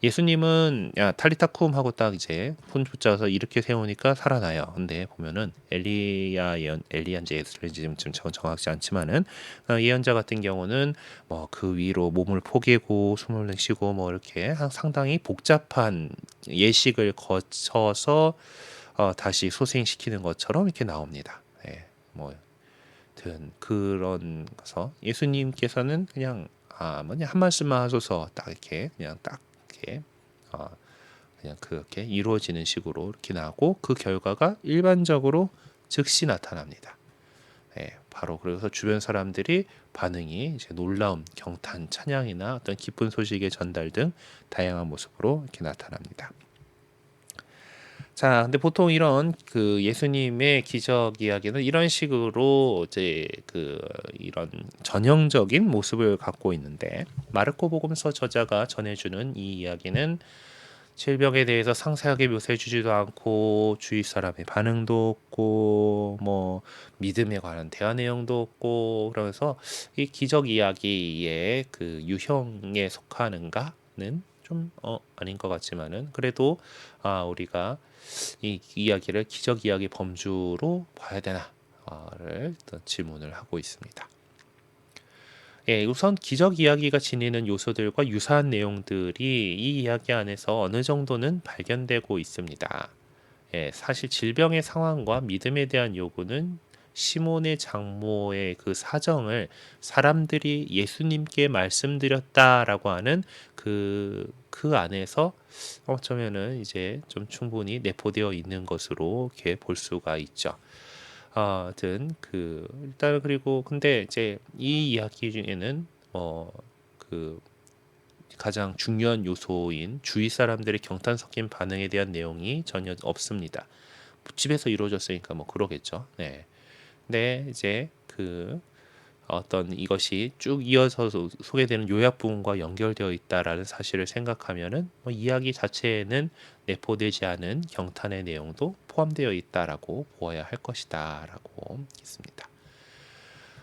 예수님은 야 탈리타쿰 하고 딱 이제 손 붙잡아서 이렇게 세우니까 살아나요. 근데 보면은 엘리야인지 예수인지 지금 정확하지 않지만은 예언자 같은 경우는 뭐 그 위로 몸을 포개고 숨을 내쉬고 뭐 이렇게 상당히 복잡한 예식을 거쳐서 다시 소생시키는 것처럼 이렇게 나옵니다. 뭐 그런 거서 예수님께서는 그냥 뭐냐 한 말씀만 하소서 딱 이렇게 그냥 딱 이렇게 어, 그냥 그렇게 이루어지는 식으로 이렇게 나고 그 결과가 일반적으로 즉시 나타납니다. 바로 그래서 주변 사람들이 반응이 이제 놀라움, 경탄, 찬양이나 어떤 기쁜 소식의 전달 등 다양한 모습으로 이렇게 나타납니다. 자, 근데 보통 이런 그 예수님의 기적 이야기는 이런 식으로 이제 그 이런 전형적인 모습을 갖고 있는데 마르코 복음서 저자가 전해주는 이 이야기는 질병에 대해서 상세하게 묘사해 주지도 않고 주위 사람의 반응도 없고 뭐 믿음에 관한 대화 내용도 없고 그러면서 이 기적 이야기의 그 유형에 속하는가는 좀 아닌 것 같지만은 그래도 우리가 이 이야기를 기적 이야기 범주로 봐야 되나를 질문을 하고 있습니다. 우선 기적 이야기가 지니는 요소들과 유사한 내용들이 이 이야기 안에서 어느 정도는 발견되고 있습니다. 사실 질병의 상황과 믿음에 대한 요구는 시몬의 장모의 그 사정을 사람들이 예수님께 말씀드렸다라고 하는 그 안에서 어쩌면은 이제 좀 충분히 내포되어 있는 것으로 이렇게 볼 수가 있죠. 하여튼 일단 그리고 근데 이제 이 이야기 중에는 그 가장 중요한 요소인 주위 사람들의 경탄 섞인 반응에 대한 내용이 전혀 없습니다. 집에서 이루어졌으니까 뭐 그러겠죠. 네. 근데 이제 어떤 이것이 쭉 이어서 소개되는 요약 부분과 연결되어 있다라는 사실을 생각하면은 이야기 자체에는 내포되지 않은 경탄의 내용도 포함되어 있다라고 보아야 할 것이다라고 했습니다.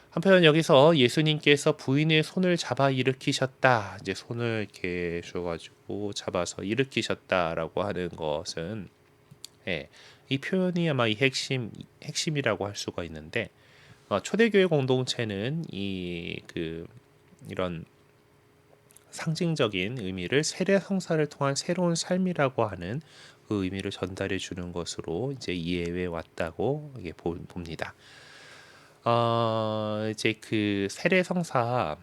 한편 여기서 예수님께서 부인의 손을 잡아 일으키셨다. 이제 손을 이렇게 줘가지고 잡아서 일으키셨다라고 하는 것은 이 표현이 아마 이 핵심이라고 할 수가 있는데 초대교회 공동체는 이런 상징적인 의미를 세례성사를 통한 새로운 삶이라고 하는 그 의미를 전달해 주는 것으로 이제 이해해 왔다고 이게 봅니다. 이제 그 세례성사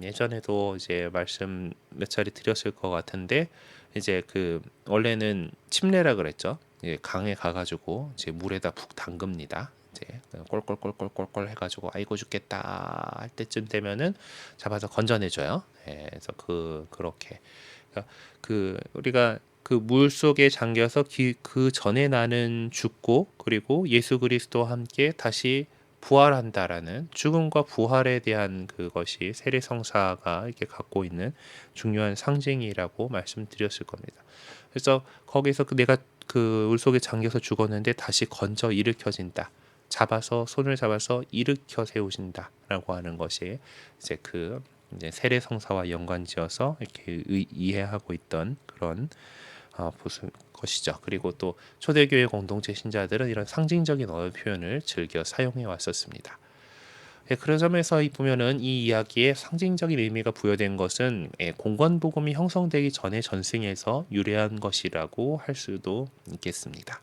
예전에도 이제 말씀 몇 차례 드렸을 것 같은데 이제 그 원래는 침례라 그랬죠. 예, 강에 가가지고 이제 물에다 푹 담급니다. 이제 꼴꼴꼴꼴꼴꼴 해가지고 아이고 죽겠다 할 때쯤 되면은 잡아서 건져내줘요. 예, 그래서 그렇게 그러니까 그 우리가 그 물 속에 잠겨서 그 전에 나는 죽고 그리고 예수 그리스도와 함께 다시 부활한다라는 죽음과 부활에 대한 그것이 세례성사가 이렇게 갖고 있는 중요한 상징이라고 말씀드렸을 겁니다. 그래서 거기서 내가 그 물 속에 잠겨서 죽었는데 다시 건져 일으켜진다. 손을 잡아서 일으켜 세우신다라고 하는 것이 이제 세례성사와 연관지어서 이렇게 이해하고 있던 그런 것이죠. 그리고 또 초대교회 공동체 신자들은 이런 상징적인 언어 표현을 즐겨 사용해 왔었습니다. 그런 점에서 보면은 이 이야기에 상징적인 의미가 부여된 것은 공관복음이 형성되기 전의 전승에서 유래한 것이라고 할 수도 있겠습니다.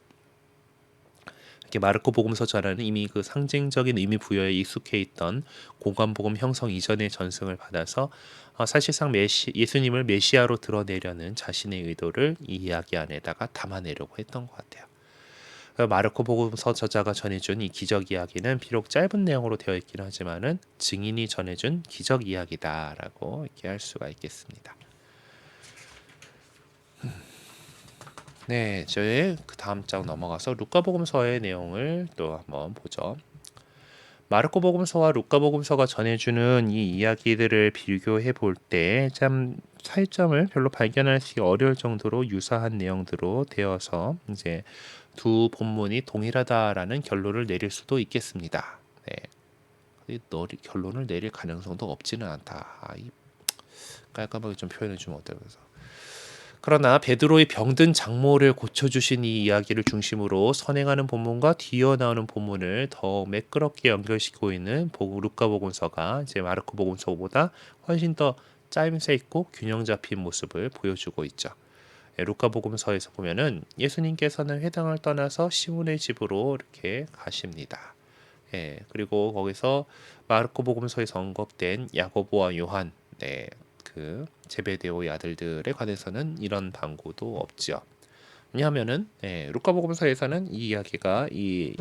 이렇게 마르코 복음서 전하는 이미 그 상징적인 의미 부여에 익숙해 있던 공관복음 형성 이전의 전승을 받아서 사실상 예수님을 메시아로 드러내려는 자신의 의도를 이 이야기 안에다가 담아내려고 했던 것 같아요. 마르코 복음서 저자가 전해준 이 기적 이야기는 비록 짧은 내용으로 되어 있긴 하지만은 증인이 전해준 기적 이야기다라고 이렇게 할 수가 있겠습니다. 네, 저의 그 다음 장 넘어가서 루카복음서의 내용을 또 한번 보죠. 마르코 복음서와 루카 복음서가 전해주는 이 이야기들을 비교해 볼 때 참 차이점을 별로 발견하기 어려울 정도로 유사한 내용들로 되어서 이제 두 본문이 동일하다라는 결론을 내릴 수도 있겠습니다. 네, 결론을 내릴 가능성도 없지는 않다. 깔끔하게 좀 표현해 주면 어떨까 해서. 그러나 베드로의 병든 장모를 고쳐주신 이 이야기를 중심으로 선행하는 본문과 뒤어 나오는 본문을 더 매끄럽게 연결시키고 있는 루카복음서가 이제 마르코 복음서보다 훨씬 더 짜임새 있고 균형 잡힌 모습을 보여주고 있죠. 루카복음서에서 보면은 예수님께서는 회당을 떠나서 시몬의 집으로 이렇게 가십니다. 그리고 거기서 마르코 복음서에서 언급된 야고보와 요한, 그 제베데오의 아들들에 관해서는 이런 방구도 없죠. 왜냐하면은 루카복음서에서는 이 이야기가 이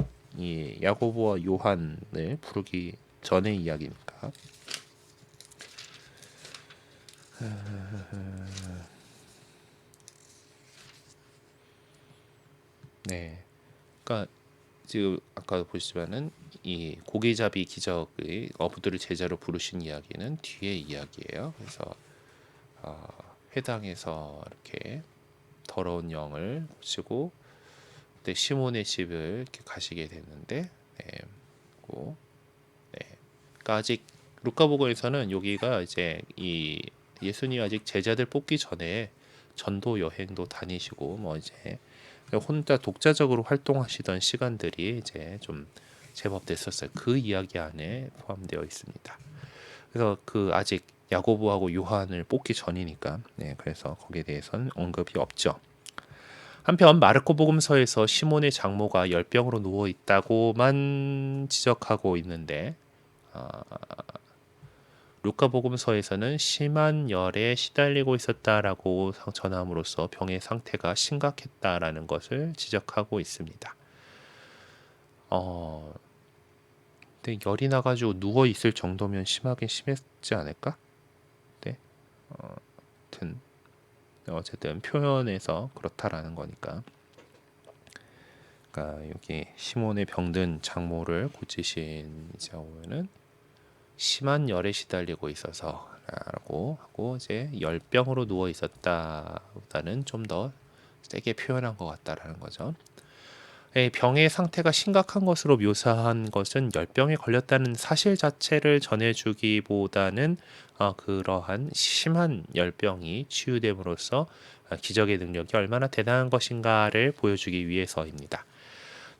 야고보와 요한을 부르기 전의 이야기니까. 네, 그러니까 지금 아까 보시지만은 이 고기잡이 기적의 어부들을 제자로 부르신 이야기는 뒤의 이야기예요. 그래서 회당에서 이렇게 더러운 영을 고치고 그때 시몬의 집을 이렇게 가시게 됐는데, 그러니까 아직 루카복음에서는 여기가 이제 이 예수님 아직 제자들 뽑기 전에 전도 여행도 다니시고 뭐 이제 혼자 독자적으로 활동하시던 시간들이 이제 좀 제법 됐었어요. 그 이야기 안에 포함되어 있습니다. 그래서 그 아직 야고보하고 요한을 뽑기 전이니까 그래서 거기에 대해서는 언급이 없죠. 한편 마르코 복음서에서 시몬의 장모가 열병으로 누워 있다고만 지적하고 있는데 루카 복음서에서는 심한 열에 시달리고 있었다라고 전함으로써 병의 상태가 심각했다라는 것을 지적하고 있습니다. 근데 열이 나가지고 누워 있을 정도면 심하긴 심했지 않을까? 네, 어쨌든 표현에서 그렇다라는 거니까. 그러니까 여기 시몬의 병든 장모를 고치신 이제 오면은 심한 열에 시달리고 있어서라고 하고 이제 열병으로 누워 있었다보다는 좀 더 세게 표현한 것 같다라는 거죠. 병의 상태가 심각한 것으로 묘사한 것은 열병에 걸렸다는 사실 자체를 전해주기보다는 그러한 심한 열병이 치유됨으로써 기적의 능력이 얼마나 대단한 것인가를 보여주기 위해서입니다.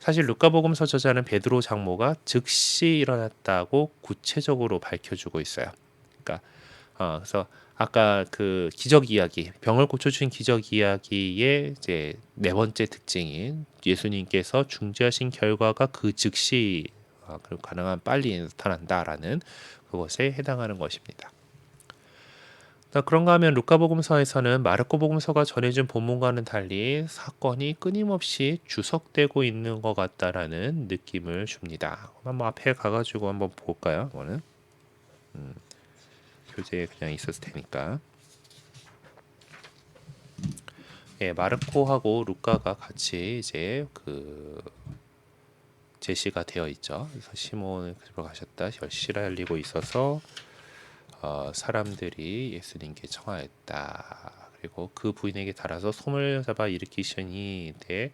사실 루카복음서 저자는 베드로 장모가 즉시 일어났다고 구체적으로 밝혀주고 있어요. 그러니까 그래서 아까 그 기적 이야기, 병을 고쳐주신 기적 이야기의 이제 네 번째 특징인 예수님께서 중재하신 결과가 그 즉시 그리고 가능한 빨리 나타난다라는 그것에 해당하는 것입니다. 그런가 하면 루카복음서에서는 마르코복음서가 전해준 본문과는 달리 사건이 끊임없이 주석되고 있는 것 같다라는 느낌을 줍니다. 한번 앞에 가가지고 한번 볼까요? 이거는 교재에 그냥 있었을 테니까. 예, 마르코하고 루카가 같이 이제 그 제시가 되어 있죠. 그래서 시몬을 들어가셨다. 열시라 열리고 있어서 사람들이 예수님께 청하였다. 그리고 그 부인에게 달아서 솜을 잡아 일으키시니 대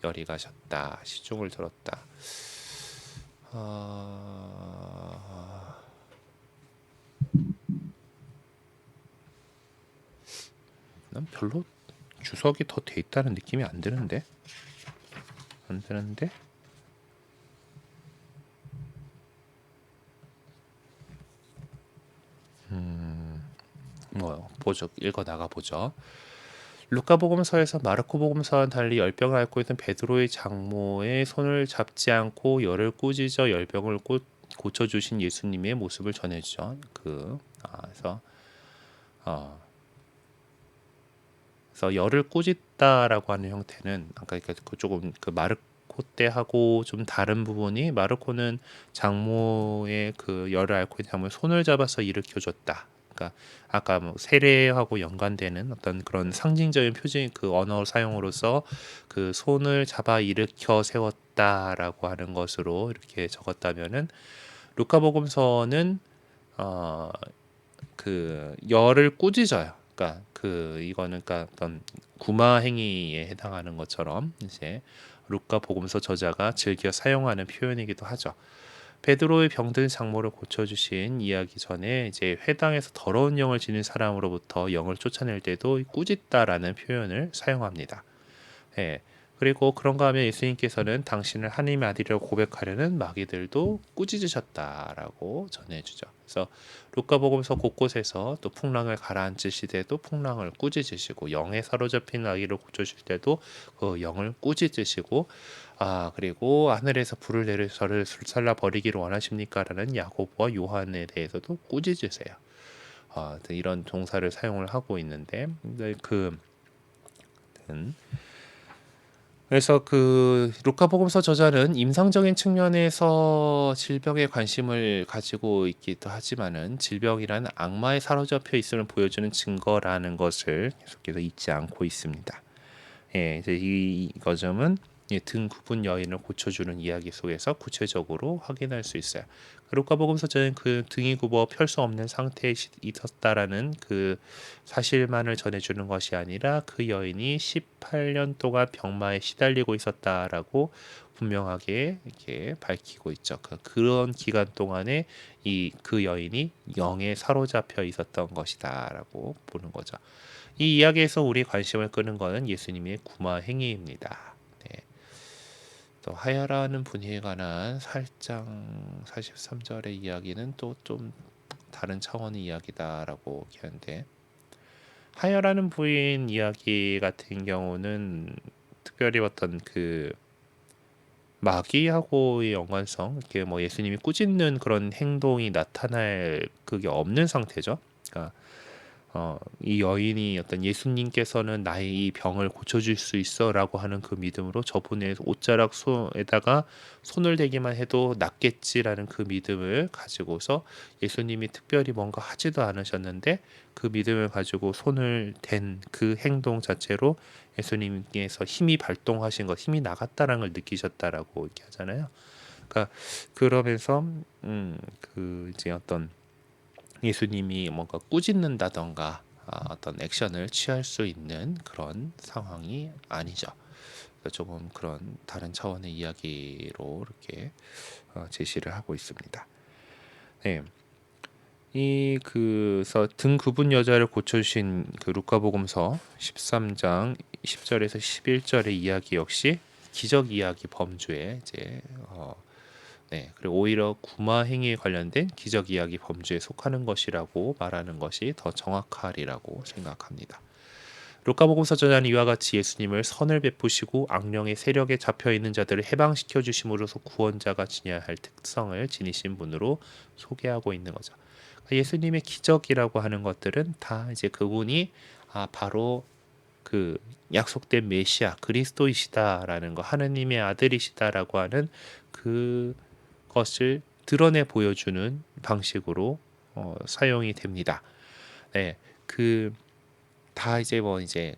열이 가셨다. 시중을 들었다. 난 별로 주석이 더 돼 있다는 느낌이 안 드는데. 뭐 보죠. 읽어 나가 보죠. 루카복음서에서 마르코복음서와는 달리 열병을 앓고 있는 베드로의 장모의 손을 잡지 않고 열을 꾸짖어 열병을 고쳐주신 예수님의 모습을 전해주죠. 그래서 열을 꾸짖다라고 하는 형태는 아까 그 조금 그 마르코 때하고 좀 다른 부분이 마르코는 장모의 그 열을 앓고 있는 장모의 손을 잡아서 일으켜줬다. 그러니까 아까 뭐 세례하고 연관되는 어떤 그런 상징적인 표준 그 언어 사용으로서 그 손을 잡아 일으켜 세웠다라고 하는 것으로 이렇게 적었다면은 루카복음서는 그 열을 꾸짖어요. 그러니까 그 이거는 그러니까 어떤 구마 행위에 해당하는 것처럼 이제 루카 복음서 저자가 즐겨 사용하는 표현이기도 하죠. 베드로의 병든 장모를 고쳐주신 이야기 전에 이제 회당에서 더러운 영을 지닌 사람으로부터 영을 쫓아낼 때도 꾸짖다라는 표현을 사용합니다. 예. 그리고 그런가 하면 예수님께서는 당신을 하나님의 아들이라고 고백하려는 마귀들도 꾸짖으셨다라고 전해주죠. 그래서 루카복음서 곳곳에서 또 풍랑을 가라앉힐 때도 풍랑을 꾸짖으시고 영에 사로잡힌 아기를 고쳐줄 때도 그 영을 꾸짖으시고 그리고 하늘에서 불을 내려 저를 불살라 버리기를 원하십니까라는 야고보와 요한에 대해서도 꾸짖으세요. 이런 동사를 사용을 하고 있는데 그래서 그 루카복음서 저자는 임상적인 측면에서 질병에 관심을 가지고 있기도 하지만은 질병이란 악마에 사로잡혀 있음을 보여주는 증거라는 것을 계속해서 잊지 않고 있습니다. 예, 이제 이 거점은 등 굽은 여인을 고쳐주는 이야기 속에서 구체적으로 확인할 수 있어요. 루카복음서 저는 그 등이 굽어 펼 수 없는 상태에 있었다라는 그 사실만을 전해주는 것이 아니라 그 여인이 18년 동안 병마에 시달리고 있었다라고 분명하게 이렇게 밝히고 있죠. 그런 기간 동안에 그 여인이 영에 사로잡혀 있었던 것이다라고 보는 거죠. 이 이야기에서 우리 관심을 끄는 것은 예수님의 구마 행위입니다. 네. 또 하야라는 분이에 관한 8장 43절의 이야기는 또 좀 다른 차원의 이야기다라고 하는데 하야라는 부인 이야기 같은 경우는 특별히 어떤 그 마귀하고의 연관성, 이렇게 뭐 예수님이 꾸짖는 그런 행동이 나타날 그게 없는 상태죠. 그러니까 이 여인이 어떤 예수님께서는 나의 이 병을 고쳐줄 수 있어라고 하는 그 믿음으로 저분의 옷자락 손에다가 손을 대기만 해도 낫겠지라는 그 믿음을 가지고서 예수님이 특별히 뭔가 하지도 않으셨는데 그 믿음을 가지고 손을 댄 그 행동 자체로 예수님께서 힘이 발동하신 것, 힘이 나갔다라는 걸 느끼셨다라고 이렇게 하잖아요. 그러니까 그러면서 그 이제 어떤 예수님이 뭔가 꾸짖는다던가 어떤 액션을 취할 수 있는 그런 상황이 아니죠. 조금 그런 다른 차원의 이야기로 이렇게 제시를 하고 있습니다. 네. 그래서 등 굽은 여자를 고쳐주신 그 루카복음서 13장 10절에서 11절의 이야기 역시 기적 이야기 범주에 이제 네, 그리고 오히려 구마 행위에 관련된 기적 이야기 범주에 속하는 것이라고 말하는 것이 더 정확하리라고 생각합니다. 루카복음서 저자는 이와 같이 예수님을 선을 베푸시고 악령의 세력에 잡혀 있는 자들을 해방시켜 주심으로써 구원자가 지녀야 할 특성을 지니신 분으로 소개하고 있는 거죠. 예수님의 기적이라고 하는 것들은 다 이제 그분이 바로 그 약속된 메시아 그리스도이시다라는 거, 하느님의 아들이시다라고 하는 그것을 드러내 보여주는 방식으로 사용이 됩니다. 네, 그 다 이제 뭐 이제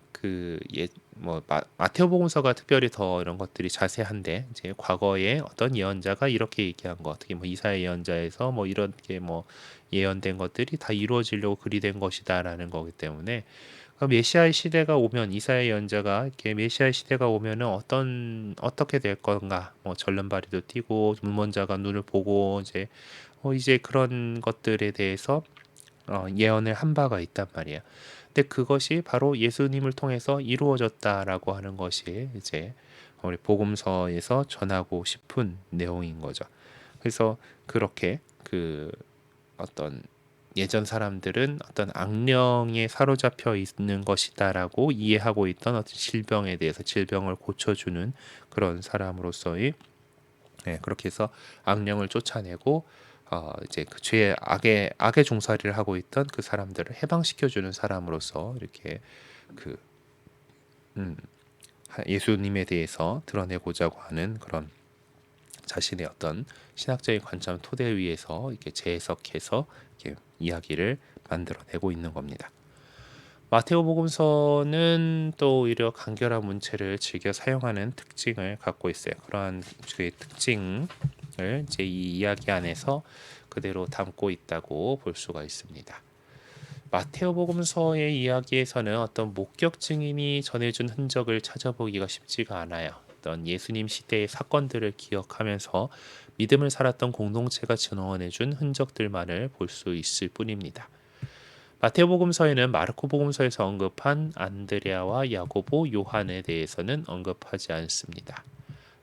마테오복음서가 특별히 더 이런 것들이 자세한데, 이제 과거에 어떤 예언자가 이렇게 얘기한 거, 특히 뭐 이사야 예언자에서 뭐 이렇게 뭐 예언된 것들이 다 이루어지려고 그리된 것이다라는 거기 때문에, 메시아의 시대가 오면, 이사야 예언자가 이렇게 메시아의 시대가 오면은 어떻게 될 건가, 뭐 절름발이도 뛰고 눈먼자가 눈을 보고 이제 그런 것들에 대해서 예언을 한 바가 있단 말이에요. 근데 그것이 바로 예수님을 통해서 이루어졌다라고 하는 것이 이제 우리 복음서에서 전하고 싶은 내용인 거죠. 그래서 그렇게 어떤 예전 사람들은 어떤 악령에 사로잡혀 있는 것이다라고 이해하고 있던 어떤 질병에 대해서 질병을 고쳐주는 그런 사람으로서의, 네, 그렇게 해서 악령을 쫓아내고 이제 그 죄의 악의 종살이를 하고 있던 그 사람들을 해방시켜주는 사람으로서 이렇게 그 음, 예수님에 대해서 드러내고자 하는 그런 자신의 어떤 신학적인 관점 토대 위에서 이렇게 재해석해서 이렇게 이야기를 만들어내고 있는 겁니다. 마테오복음서는 또 오히려 간결한 문체를 즐겨 사용하는 특징을 갖고 있어요. 그러한 그 특징을 이제 이 이야기 안에서 그대로 담고 있다고 볼 수가 있습니다. 마테오복음서의 이야기에서는 어떤 목격 증인이 전해준 흔적을 찾아보기가 쉽지가 않아요. 어떤 예수님 시대의 사건들을 기억하면서 믿음을 살았던 공동체가 증언해준 흔적들만을 볼 수 있을 뿐입니다. 마테오복음서에는 마르코복음서에서 언급한 안드레아와 야고보, 요한에 대해서는 언급하지 않습니다.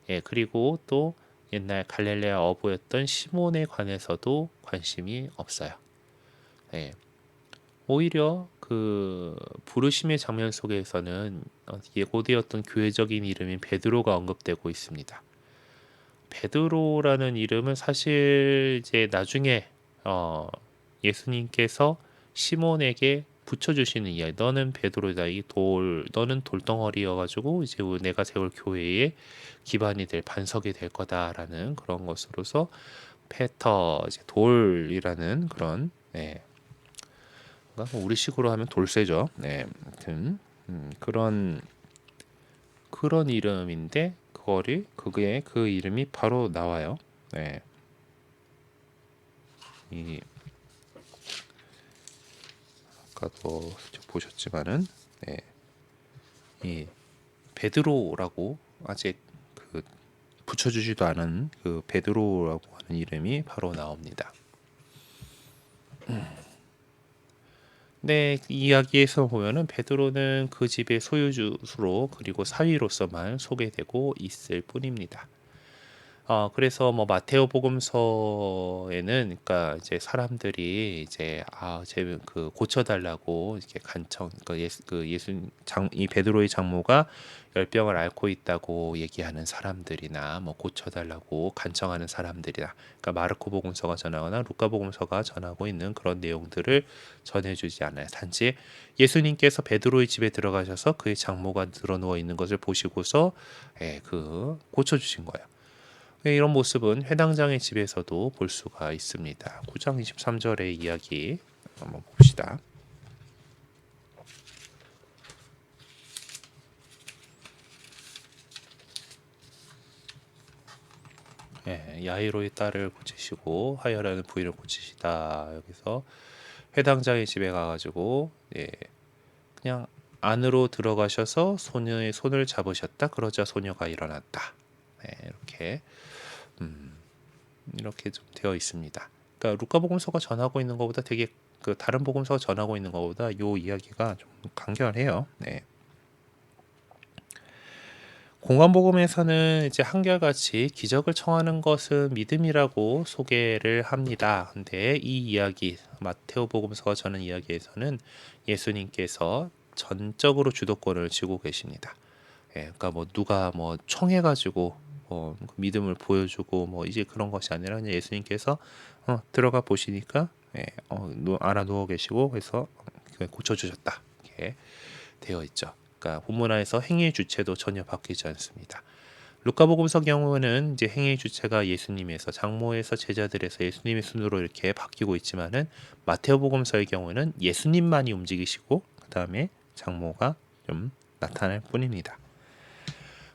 예, 그리고 또 옛날 갈릴레아 어부였던 시몬에 관해서도 관심이 없어요. 예, 오히려 그 부르심의 장면 속에서는 예고되었던 교회적인 이름인 베드로가 언급되고 있습니다. 베드로라는 이름은 사실 이제 나중에 예수님께서 시몬에게 붙여주시는 이야기. 너는 베드로다. 너는 돌덩어리여가지고 이제 내가 세울 교회의 기반이 될 반석이 될 거다라는 그런 것으로서 페터, 이제 돌이라는 그런, 네, 우리식으로 하면 돌쇠죠. 네, 아무튼 그런 이름인데 그게 그 이름이 바로 나와요. 네, 이 아까도 보셨지만은, 네, 이 베드로라고 아직 그 붙여주지도 않은 그 베드로라고 하는 이름이 바로 나옵니다. 네, 이야기에서 보면은 베드로는 그 집의 소유주로 그리고 사위로서만 소개되고 있을 뿐입니다. 그래서 뭐 마테오 복음서에는, 그러니까 이제 사람들이 이제 그 고쳐달라고 이렇게 간청, 이 베드로의 장모가 열병을 앓고 있다고 얘기하는 사람들이나 뭐 고쳐달라고 간청하는 사람들이나, 그러니까 마르코 복음서가 전하거나 루카 복음서가 전하고 있는 그런 내용들을 전해주지 않아요. 단지 예수님께서 베드로의 집에 들어가셔서 그의 장모가 드러누워 있는 것을 보시고서 고쳐주신 거예요. 이런 모습은 회당장의 집에서도 볼 수가 있습니다. 9장 23절의 이야기 한번 봅시다. 야이로의 딸을 고치시고 하여라는 부인을 고치시다. 여기서 회당장의 집에 가가지고 그냥 안으로 들어가셔서 소녀의 손을 잡으셨다. 그러자 소녀가 일어났다. 이렇게 좀 되어 있습니다. 그러니까 루카복음서가 전하고 있는 것보다 되게 다른 복음서가 전하고 있는 것보다 요 이야기가 좀 간결해요. 네. 공관복음에서는 이제 한결같이 기적을 청하는 것은 믿음이라고 소개를 합니다. 근데 이 이야기 마테오복음서가 전하는 이야기에서는 예수님께서 전적으로 주도권을 쥐고 계십니다. 그러니까 뭐 누가 뭐 청해가지고 믿음을 보여주고 뭐 이제 그런 것이 아니라 그냥 예수님께서 들어가 보시니까 알아 누워 계시고 그래서 고쳐주셨다 이렇게 되어 있죠. 그러니까 본문화에서 행위의 주체도 전혀 바뀌지 않습니다. 루카복음서 경우는 이제 행위의 주체가 예수님에서 장모에서 제자들에서 예수님의 순으로 이렇게 바뀌고 있지만은 마테오복음서의 경우는 예수님만이 움직이시고 그 다음에 장모가 좀 나타날 뿐입니다.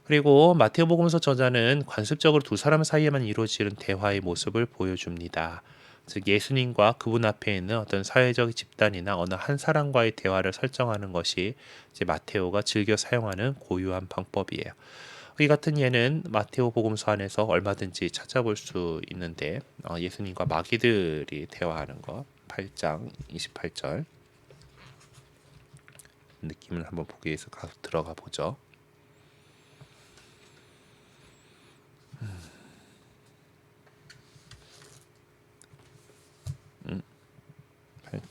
그리고 마테오복음서 저자는 관습적으로 두 사람 사이에만 이루어지는 대화의 모습을 보여줍니다. 즉 예수님과 그분 앞에 있는 어떤 사회적 집단이나 어느 한 사람과의 대화를 설정하는 것이 이제 마테오가 즐겨 사용하는 고유한 방법이에요. 이 같은 예는 마테오 복음서 안에서 얼마든지 찾아볼 수 있는데 예수님과 마귀들이 대화하는 것 8장 28절 느낌을 한번 보기 위해서 가서 들어가 보죠.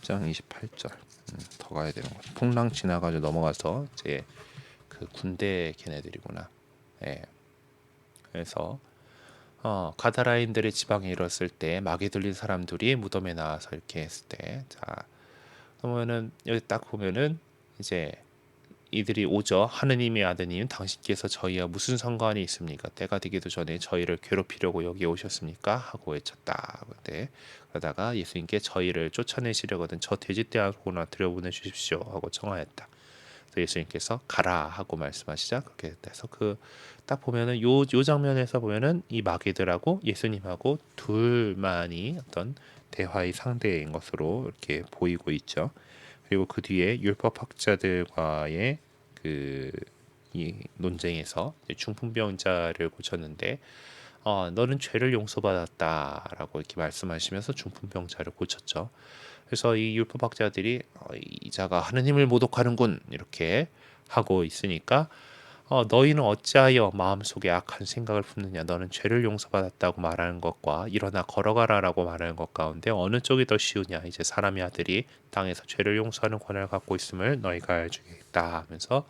8장 28절 더 가야 되는 거죠. 풍랑 지나가지고 넘어가서 이제 그 군대 걔네들이구나. 그래서 가다라인들의 지방에 이뤘을 때 마귀 들린 사람들이 무덤에 나와서 이렇게 했을 때, 자 그러면은 여기 딱 보면은 이제 이들이 오죠. 하느님의 아드님 당신께서 저희와 무슨 상관이 있습니까? 때가 되기도 전에 저희를 괴롭히려고 여기 오셨습니까? 하고 외쳤다. 그때 그러다가 예수님께 저희를 쫓아내시려거든 저 돼지떼하고나 들여보내 주십시오 하고 청하였다. 그래서 예수님께서 가라 하고 말씀하시자 그렇게 돼서 그 딱 보면은 요 장면에서 보면은 이 마귀들하고 예수님하고 둘만이 어떤 대화의 상대인 것으로 이렇게 보이고 있죠. 그리고 그 뒤에 율법학자들과의 그 이 논쟁에서 중풍병자를 고쳤는데 너는 죄를 용서받았다라고 이렇게 말씀하시면서 중풍병자를 고쳤죠. 그래서 이 율법학자들이 이 자가 하느님을 모독하는군 이렇게 하고 있으니까 너희는 어찌하여 마음속에 악한 생각을 품느냐 너는 죄를 용서받았다고 말하는 것과 일어나 걸어가라라고 말하는 것 가운데 어느 쪽이 더 쉬우냐 이제 사람의 아들이 땅에서 죄를 용서하는 권한을 갖고 있음을 너희가 알주겠다 하면서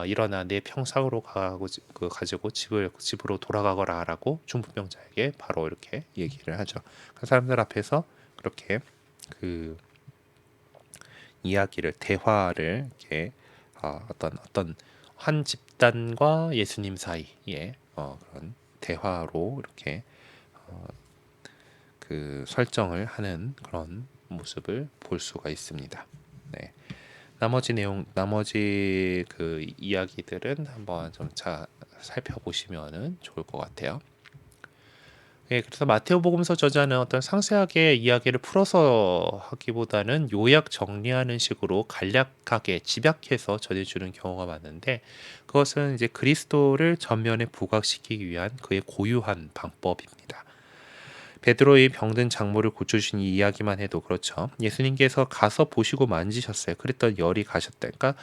일어나 내 평상으로 가지고 집으로 돌아가거라라고 중풍병자에게 바로 이렇게 얘기를 하죠. 그 사람들 앞에서 그렇게 그 이야기를 대화를 이렇게 어떤 한 집단과 예수님 사이에 그런 대화로 이렇게 그 설정을 하는 그런 모습을 볼 수가 있습니다. 네. 나머지 그 이야기들은 한번 좀 살펴보시면은 좋을 것 같아요. 그래서 마테오복음서 저자는 어떤 상세하게 이야기를 풀어서 하기보다는 요약 정리하는 식으로 간략하게 집약해서 전해주는 경우가 많은데 그것은 이제 그리스도를 전면에 부각시키기 위한 그의 고유한 방법입니다. 베드로의 병든 장모를 고쳐주신 이 이야기만 해도 그렇죠. 예수님께서 가서 보시고 만지셨어요. 그랬더니 열이 가셨다. 그러니까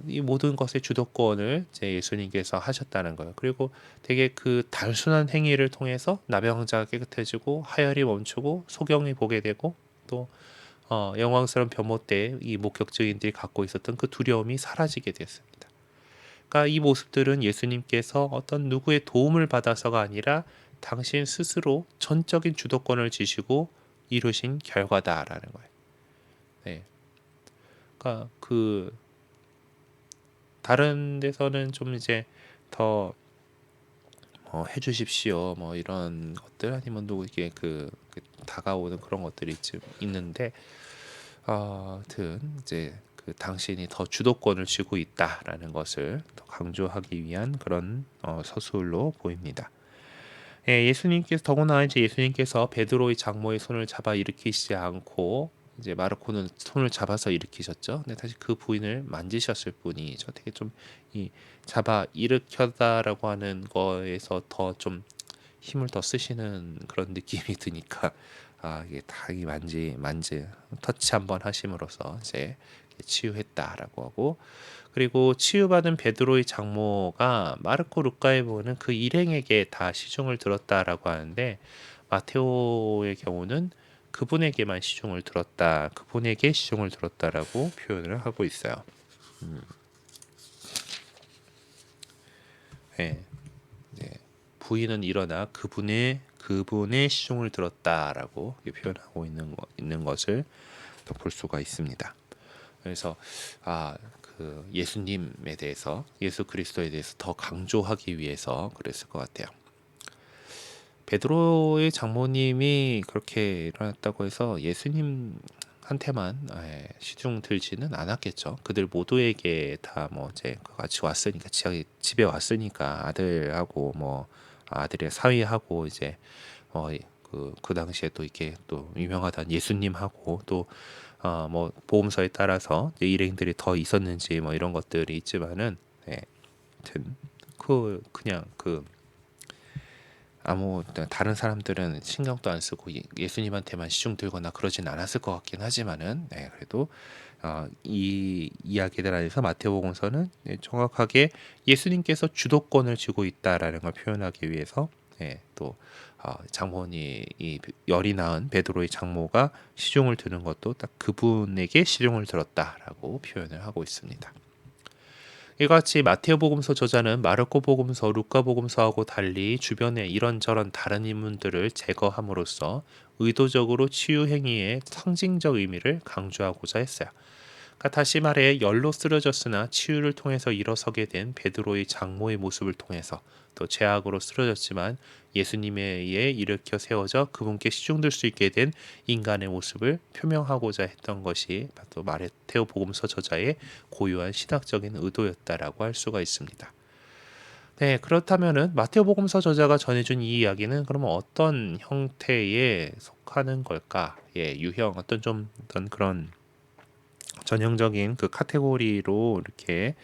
이 모든 것의 주도권을 이제 예수님께서 하셨다는 거예요. 그리고 되게 그 단순한 행위를 통해서 나병자가 깨끗해지고 하혈이 멈추고 소경이 보게 되고 또 영광스러운 변모 때 이 목격증인들이 갖고 있었던 그 두려움이 사라지게 됐습니다. 그러니까 이 모습들은 예수님께서 어떤 누구의 도움을 받아서가 아니라 당신 스스로 전적인 주도권을 지시고 이루신 결과다라는 거예요. 네. 그러니까 그 다른 데서는 좀 이제 더 해주십시오 뭐 이런 것들 아니면 누구에게 다가오는 그런 것들이 있는데 하여튼 이제 그 당신이 더 주도권을 쥐고 있다라는 것을 더 강조하기 위한 그런 서술로 보입니다. 예수님께서 더구나 이제 예수님께서 베드로의 장모의 손을 잡아 일으키시지 않고 이제 마르코는 손을 잡아서 일으키셨죠. 근데 다시 그 부인을 만지셨을 뿐이죠. 되게 좀 이 잡아 일으켰다라고 하는 거에서 더 좀 힘을 더 쓰시는 그런 느낌이 드니까 이게 다 이 만지 터치 한번 하심으로써 이제 치유했다라고 하고, 그리고 치유받은 베드로의 장모가 마르코 루카에 보면 그 일행에게 다 시중을 들었다라고 하는데, 마테오의 경우는 그분에게만 시중을 들었다, 그분에게 시중을 들었다라고 표현을 하고 있어요. 네, 네. 부인은 일어나 그분의 시중을 들었다라고 표현하고 있는 것을 또 볼 수가 있습니다. 그래서 그 예수님에 대해서, 예수 그리스도에 대해서 더 강조하기 위해서 그랬을 것 같아요. 베드로의 장모님이 그렇게 일어났다고 해서 예수님한테만 시중 들지는 않았겠죠. 그들 모두에게 다 뭐 이제 같이 왔으니까, 집에 왔으니까, 아들하고 뭐 아들의 사위하고 이제 그 당시에 또 이렇게 또 유명하던 예수님하고 또 뭐 보험서에 따라서 이제 일행들이 더 있었는지 뭐 이런 것들이 있지만은, 하여튼 그냥 아무 다른 사람들은 신경도 안 쓰고 예수님한테만 시중 들거나 그러진 않았을 것 같긴 하지만은, 그래도 이 이야기들 안에서 마태복음서는 정확하게 예수님께서 주도권을 쥐고 있다라는 걸 표현하기 위해서, 또 장모니, 이 열이 낳은 베드로의 장모가 시중을 드는 것도 딱 그분에게 시중을 들었다라고 표현을 하고 있습니다. 이같이 마테오복음서 저자는 마르코복음서, 루카복음서하고 달리 주변에 이런저런 다른 인물들을 제거함으로써 의도적으로 치유 행위의 상징적 의미를 강조하고자 했어요. 그러니까 다시 말해, 열로 쓰러졌으나 치유를 통해서 일어서게 된 베드로의 장모의 모습을 통해서, 또 죄악으로 쓰러졌지만 예수님에 의해 일으켜 세워져 그분께 시중들 수 있게 된 인간의 모습을 표명하고자 했던 것이 또 마테오 복음서 저자의 고유한 신학적인 의도였다라고 할 수가 있습니다. 네, 그렇다면은 마테오 복음서 저자가 전해준 이 이야기는 그러면 어떤 형태에 속하는 걸까? 유형, 어떤 그런 전형적인 그 카테고리로 이렇게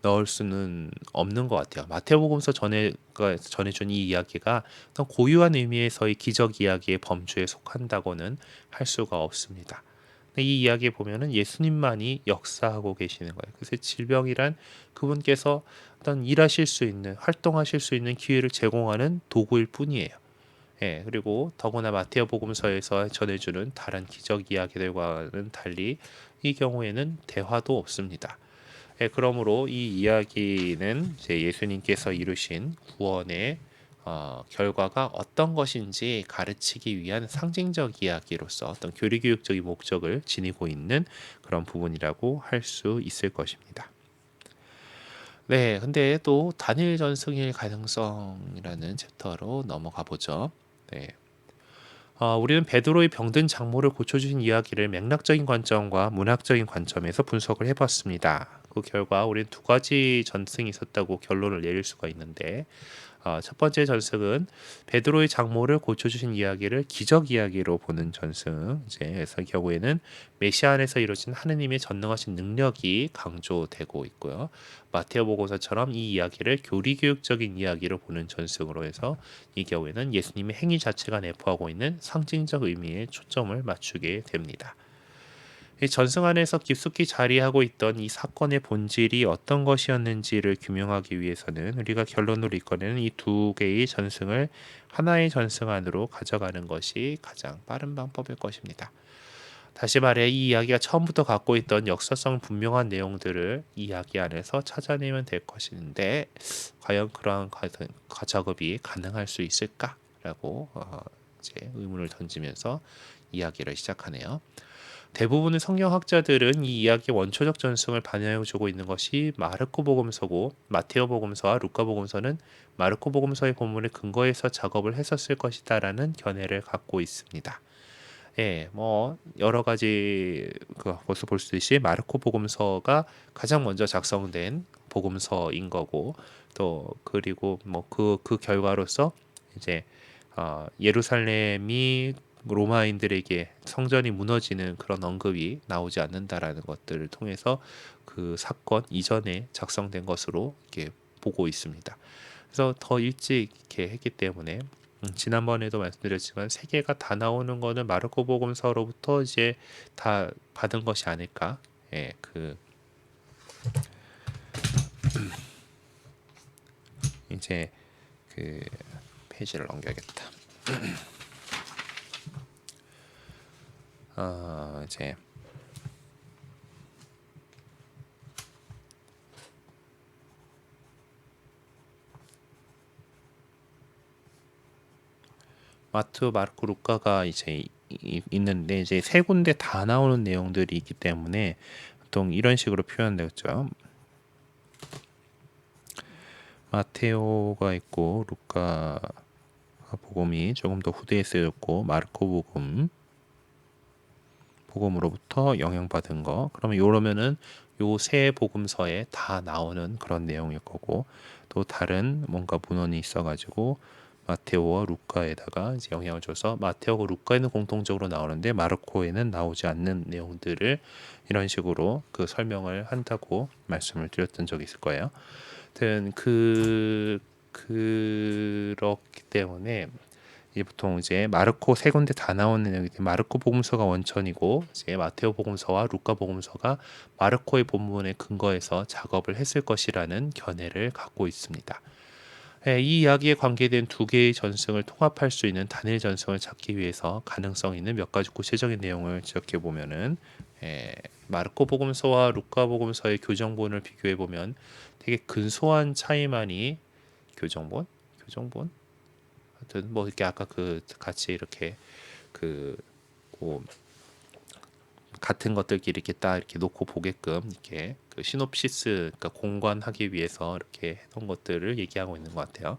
넣을 수는 없는 것 같아요. 마태복음서 전해준 이 이야기가 어떤 고유한 의미에서의 기적 이야기의 범주에 속한다고는 할 수가 없습니다. 근데 이 이야기에 보면은 예수님만이 역사하고 계시는 거예요. 그래서 질병이란 그분께서 어떤 일하실 수 있는, 활동하실 수 있는 기회를 제공하는 도구일 뿐이에요. 그리고 더구나 마테오 복음서에서 전해주는 다른 기적 이야기들과는 달리 이 경우에는 대화도 없습니다. 그러므로 이 이야기는 이제 예수님께서 이루신 구원의 결과가 어떤 것인지 가르치기 위한 상징적 이야기로서 어떤 교리교육적인 목적을 지니고 있는 그런 부분이라고 할 수 있을 것입니다. 네, 근데 또 단일 전승일 가능성이라는 챕터로 넘어가 보죠. 네. 우리는 베드로의 병든 장모를 고쳐주신 이야기를 맥락적인 관점과 문학적인 관점에서 분석을 해봤습니다. 그 결과 우리는 두 가지 전승이 있었다고 결론을 내릴 수가 있는데, 첫 번째 전승은 베드로의 장모를 고쳐주신 이야기를 기적 이야기로 보는 전승. 그래서 경우에는 메시아 안에서 이루어진 하느님의 전능하신 능력이 강조되고 있고요. 마테오복음서처럼 이 이야기를 교리교육적인 이야기로 보는 전승으로 해서 이 경우에는 예수님의 행위 자체가 내포하고 있는 상징적 의미에 초점을 맞추게 됩니다. 이 전승 안에서 깊숙이 자리하고 있던 이 사건의 본질이 어떤 것이었는지를 규명하기 위해서는 우리가 결론으로 이끌어내는 이 두 개의 전승을 하나의 전승 안으로 가져가는 것이 가장 빠른 방법일 것입니다. 다시 말해, 이 이야기가 처음부터 갖고 있던 역사성 분명한 내용들을 이야기 안에서 찾아내면 될 것인데, 과연 그러한 작업이 가능할 수 있을까라고 이제 의문을 던지면서 이야기를 시작하네요. 대부분의 성경학자들은 이 이야기의 원초적 전승을 반영해주고 있는 것이 마르코 복음서고, 마테오 복음서와 루카 복음서는 마르코 복음서의 본문을 근거해서 작업을 했었을 것이다라는 견해를 갖고 있습니다. 뭐 여러 가지 벌써 볼 수 있듯이 마르코 복음서가 가장 먼저 작성된 복음서인 거고, 또 그리고 뭐 그 결과로서 이제 예루살렘이 로마인들에게 성전이 무너지는 그런 언급이 나오지 않는다라는 것들을 통해서 그 사건 이전에 작성된 것으로 이렇게 보고 있습니다. 그래서 더 일찍 이렇게 했기 때문에, 지난번에도 말씀드렸지만 세 개가 다 나오는 거는 마르코 복음서로부터 이제 다 받은 것이 아닐까, 예, 그 이제 그 페이지를 넘겨야겠다. 이제 마트, 마르코, 루카가 이제 있는데 이제 세 군데 다 나오는 내용들이 있기 때문에 보통 이런 식으로 표현되었죠. 마테오가 있고 루카 복음이 조금 더 후대에 쓰였고 마르코 복음으로부터 영향받은 거. 그러면 요러면은 요 세 복음서에 다 나오는 그런 내용일 거고 또 다른 뭔가 문헌이 있어가지고 마테오와 루카에다가 이제 영향을 줘서 마테오와 루카에는 공통적으로 나오는데 마르코에는 나오지 않는 내용들을 이런 식으로 그 설명을 한다고 말씀을 드렸던 적이 있을 거예요. 하여튼 그렇기 때문에 이제 보통 이제 마르코 세 군데 다 나오는 내용이 마르코 복음서가 원천이고 이제 마테오 복음서와 루카 복음서가 마르코의 본문에 근거해서 작업을 했을 것이라는 견해를 갖고 있습니다. 이 이야기에 관계된 두 개의 전승을 통합할 수 있는 단일 전승을 찾기 위해서 가능성 있는 몇 가지 구체적인 내용을 지적해 보면은 마르코 복음서와 루카 복음서의 교정본을 비교해 보면 되게 근소한 차이만이 교정본 하여튼 뭐 이렇게 아까 그 같이 이렇게 그뭐 같은 것들끼리 이렇게 딱 이렇게 놓고 보게끔 이렇게 그 시놉시스 그러니까 공관하기 위해서 이렇게 해놓은 것들을 얘기하고 있는 것 같아요.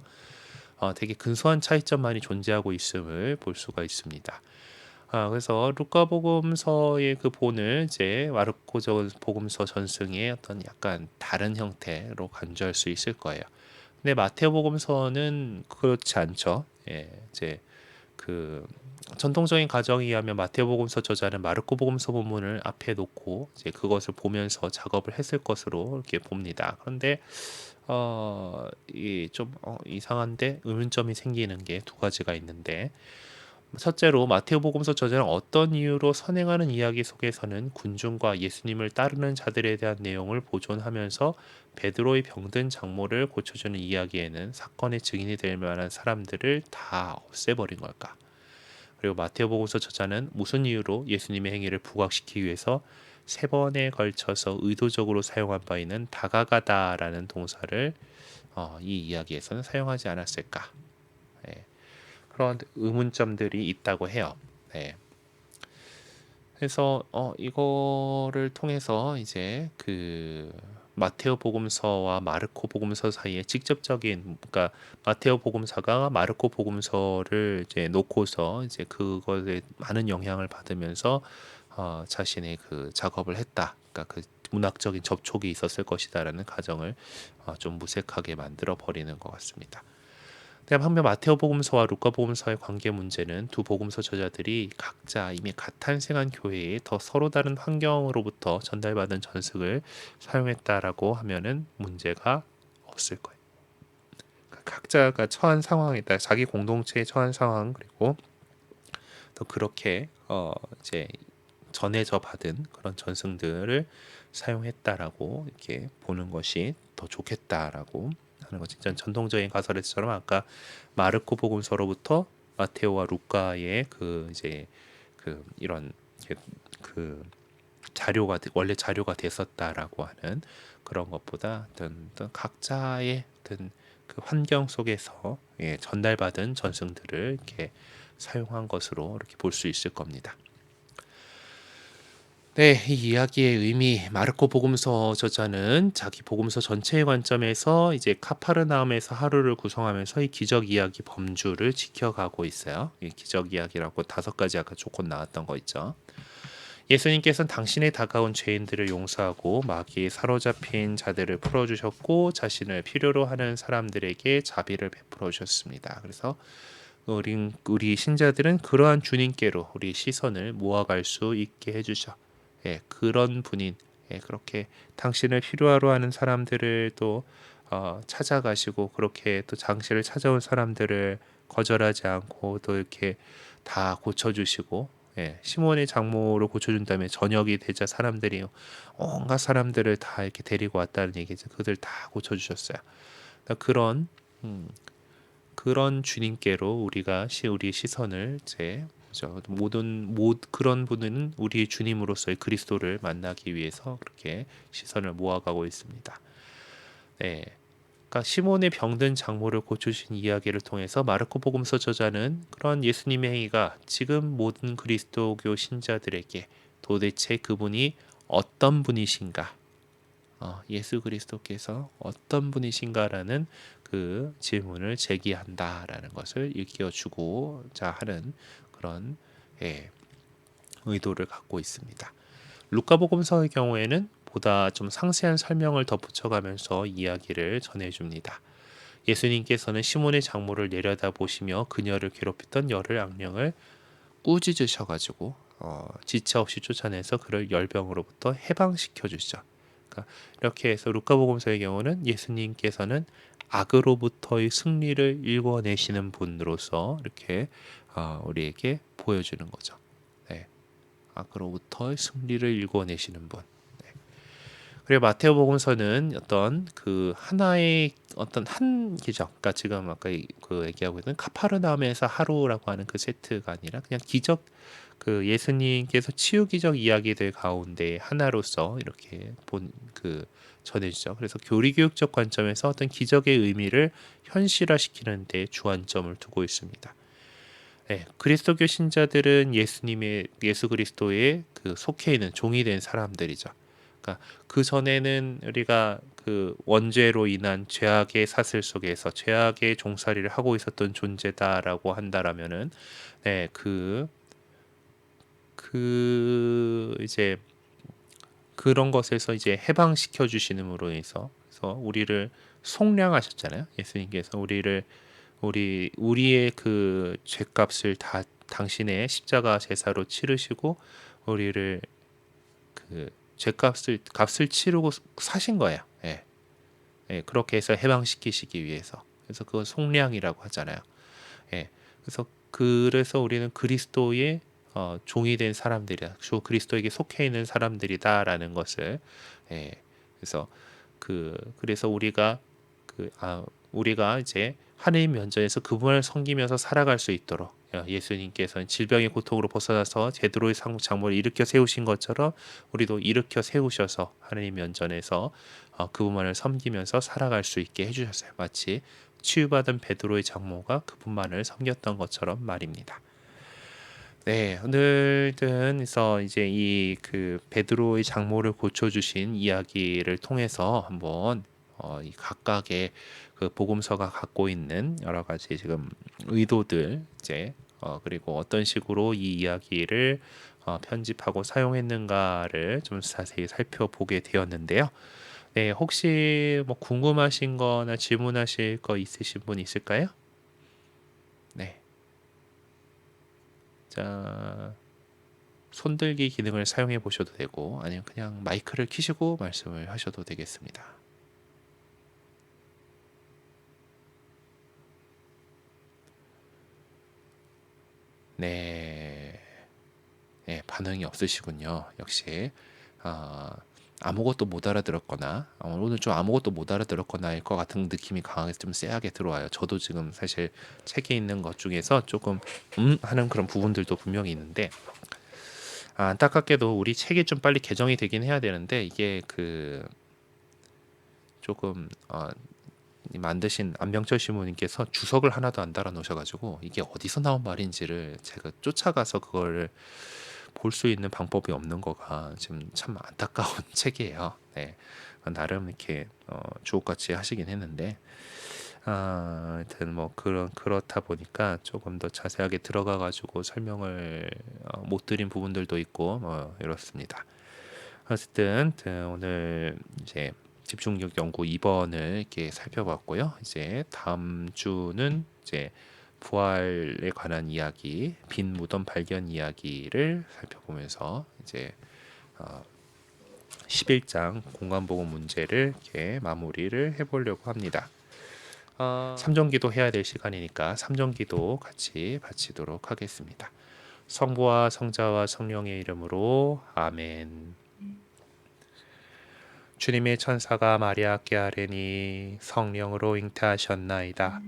되게 근소한 차이점만이 존재하고 있음을 볼 수가 있습니다. 그래서 루카복음서의 그 본을 이제 마르코 복음서 전승의 어떤 약간 다른 형태로 간주할 수 있을 거예요. 근데 마테오복음서는 그렇지 않죠. 예, 이제 그 전통적인 가정에 의하면 마테오복음서 저자는 마르코복음서 본문을 앞에 놓고 이제 그것을 보면서 작업을 했을 것으로 이렇게 봅니다. 그런데 이좀 이상한데 의문점이 생기는 게 두 가지가 있는데 첫째로 마테오복음서 저자는 어떤 이유로 선행하는 이야기 속에서는 군중과 예수님을 따르는 자들에 대한 내용을 보존하면서 베드로의 병든 장모를 고쳐주는 이야기에는 사건의 증인이 될 만한 사람들을 다 없애버린 걸까? 그리고 마테오복음서 저자는 무슨 이유로 예수님의 행위를 부각시키기 위해서 세 번에 걸쳐서 의도적으로 사용한 바 있는 다가가다라는 동사를 이 이야기에서는 사용하지 않았을까? 예, 그런 의문점들이 있다고 해요. 네. 그래서 이거를 통해서 이제 그 마테오 복음서와 마르코 복음서 사이에 직접적인 그러니까 마테오 복음서가 마르코 복음서를 이제 놓고서 이제 그것에 많은 영향을 받으면서 자신의 그 작업을 했다. 그러니까 그 문학적인 접촉이 있었을 것이다라는 가정을 좀 무색하게 만들어 버리는 것 같습니다. 반면 마테오 복음서와 루카 복음서의 관계 문제는 두 복음서 저자들이 각자 이미 갓 탄생한 교회에 더 서로 다른 환경으로부터 전달받은 전승을 사용했다라고 하면은 문제가 없을 거예요. 각자가 처한 상황이다, 자기 공동체에 처한 상황 그리고 또 그렇게 이제 전해져 받은 그런 전승들을 사용했다라고 이렇게 보는 것이 더 좋겠다라고 하는 거지. 전통적인 가설에서처럼 아까 마르코 복음서로부터 마테오와 루카의 그 이제 그 이런 그 자료가 원래 자료가 됐었다라고 하는 그런 것보다 어떤 각자의 어떤 그 환경 속에서 전달받은 전승들을 이렇게 사용한 것으로 이렇게 볼 수 있을 겁니다. 네, 이 이야기의 의미, 마르코 복음서 저자는 자기 복음서 전체의 관점에서 이제 카파르나움에서 하루를 구성하면서 이 기적 이야기 범주를 지켜가고 있어요. 이 기적 이야기라고 5가지 아까 조건 나왔던 거 있죠. 예수님께서는 당신의 다가온 죄인들을 용서하고 마귀에 사로잡힌 자들을 풀어주셨고 자신을 필요로 하는 사람들에게 자비를 베풀어 주셨습니다. 그래서 우리 신자들은 그러한 주님께로 우리 시선을 모아갈 수 있게 해주셔. 그런 분인 그렇게 당신을 필요하러 하는 사람들을 또 찾아가시고 그렇게 또 당신을 찾아온 사람들을 거절하지 않고 또 이렇게 다 고쳐주시고 예, 시몬의 장모를 고쳐준 다음에 저녁이 되자 사람들이 온갖 사람들을 다 이렇게 데리고 왔다는 얘기죠. 그들 다 고쳐주셨어요. 그러니까 그런 주님께로 우리 시선을 이제 그런 분은 우리 주님으로서의 그리스도를 만나기 위해서 그렇게 시선을 모아가고 있습니다. 네. 그러니까 시몬의 병든 장모를 고치신 이야기를 통해서 마르코 복음서 저자는 그런 예수님의 행위가 지금 모든 그리스도교 신자들에게 도대체 그분이 어떤 분이신가, 예수 그리스도께서 어떤 분이신가라는 그 질문을 제기한다라는 것을 일깨워주고자 하는 그런 예, 의도를 갖고 있습니다. 루카복음서의 경우에는 보다 좀 상세한 설명을 덧붙여가면서 이야기를 전해줍니다. 예수님께서는 시몬의 장모를 내려다보시며 그녀를 괴롭혔던 열흘 악령을 꾸짖으셔가지고 지체 없이 쫓아내서 그를 열병으로부터 해방시켜 주시죠. 그러니까 이렇게 해서 루카복음서의 경우는 예수님께서는 악으로부터의 승리를 일궈내시는 분으로서 이렇게 우리에게 보여주는 거죠. 네. 악으로부터의 승리를 일궈내시는 분. 네. 그리고 마테오복음서는 어떤 그 하나의 어떤 한 기적, 그러니까 지금 아까 그 얘기하고 있는 카파르나움에서 하루라고 하는 그 세트가 아니라 그냥 기적, 그 예수님께서 치유 기적 이야기들 가운데 하나로서 이렇게 전해주죠. 그래서 교리 교육적 관점에서 어떤 기적의 의미를 현실화시키는 데 주안점을 두고 있습니다. 네, 그리스도교 신자들은 예수 그리스도의 그 속해 있는 종이 된 사람들이죠. 그러니까 그 전에는 우리가 그 원죄로 인한 죄악의 사슬 속에서 죄악의 종살이를 하고 있었던 존재다라고 한다라면은 네, 이제 그런 것에서 이제 해방시켜 주시는으로 해서 그래서 우리를 속량하셨잖아요. 예수님께서 우리의 그 죄값을 다 당신의 십자가 제사로 치르시고 우리를 그 값을 치르고 사신 거예요. 예. 예, 그렇게 해서 해방시키시기 위해서. 그래서 그건 속량이라고 하잖아요. 예. 그래서 우리는 그리스도의 종이 된 사람들이다. 주 그리스도에게 속해 있는 사람들이다라는 것을 예. 그래서 그래서 우리가 이제 하나님 면전에서 그분을 섬기면서 살아갈 수 있도록 예수님께서는 질병의 고통으로 벗어나서 제대로의 장모를 일으켜 세우신 것처럼 우리도 일으켜 세우셔서 하나님 면전에서 그분만을 섬기면서 살아갈 수 있게 해주셨어요. 마치 치유받은 베드로의 장모가 그분만을 섬겼던 것처럼 말입니다. 네, 오늘은서 이제 이 그 베드로의 장모를 고쳐주신 이야기를 통해서 한번 이 각각의 그 복음서가 갖고 있는 여러 가지 지금 의도들 이제 그리고 어떤 식으로 이 이야기를 편집하고 사용했는가를 좀 자세히 살펴보게 되었는데요. 네, 혹시 뭐 궁금하신 거나 질문하실 거 있으신 분 있을까요? 네. 자, 손들기 기능을 사용해 보셔도 되고 아니면 그냥 마이크를 켜시고 말씀을 하셔도 되겠습니다. 네. 네, 반응이 없으시군요. 역시 아무것도 못 알아들었거나 오늘 좀 아무것도 못 알아들었거나일 것 같은 느낌이 강하게 좀 쎄하게 들어와요. 저도 지금 사실 책에 있는 것 중에서 조금 하는 그런 부분들도 분명히 있는데 안타깝게도 우리 책이 좀 빨리 개정이 되긴 해야 되는데 이게 조금 만드신 안병철 시모님께서 주석을 하나도 안 달아 놓으셔가지고 이게 어디서 나온 말인지를 제가 쫓아가서 그걸 볼 수 있는 방법이 없는 거가 지금 참 안타까운 책이에요. 네, 나름 이렇게 주옥같이 하시긴 했는데 하여튼 뭐 그렇다 보니까 조금 더 자세하게 들어가 가지고 설명을 못 드린 부분들도 있고 뭐 이렇습니다. 어쨌든 오늘 이제 집중력 연구 2번을 이렇게 살펴봤고요. 이제 다음 주는 이제 부활에 관한 이야기, 빈 무덤 발견 이야기를 살펴보면서 이제 11장 공간보고 문제를 이렇게 마무리를 해보려고 합니다. 삼정기도 해야 될 시간이니까 삼정기도 같이 바치도록 하겠습니다. 성부와 성자와 성령의 이름으로 아멘. 주님의 천사가 마리아께 아뢰니 성령으로 잉태하셨나이다.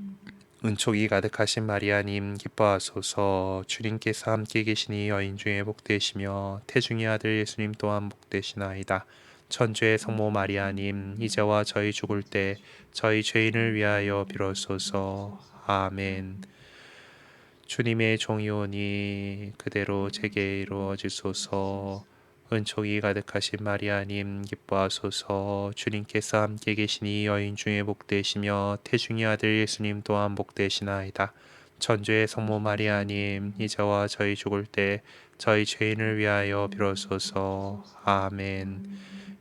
은총이 가득하신 마리아님 기뻐하소서. 주님께서 함께 계시니 여인 중에 복되시며 태중의 아들 예수님 또한 복되시나이다. 천주의 성모 마리아님 이제와 저희 죽을 때 저희 죄인을 위하여 빌어소서. 아멘. 주님의 종이오니 그대로 제게 이루어지소서. 은총이 가득하신 마리아님 기뻐하소서. 주님께서 함께 계시니 여인 중에 복되시며 태중의 아들 예수님 또한 복되시나이다. 천주의 성모 마리아님 이제와 저희 죽을 때 저희 죄인을 위하여 빌어소서. 아멘.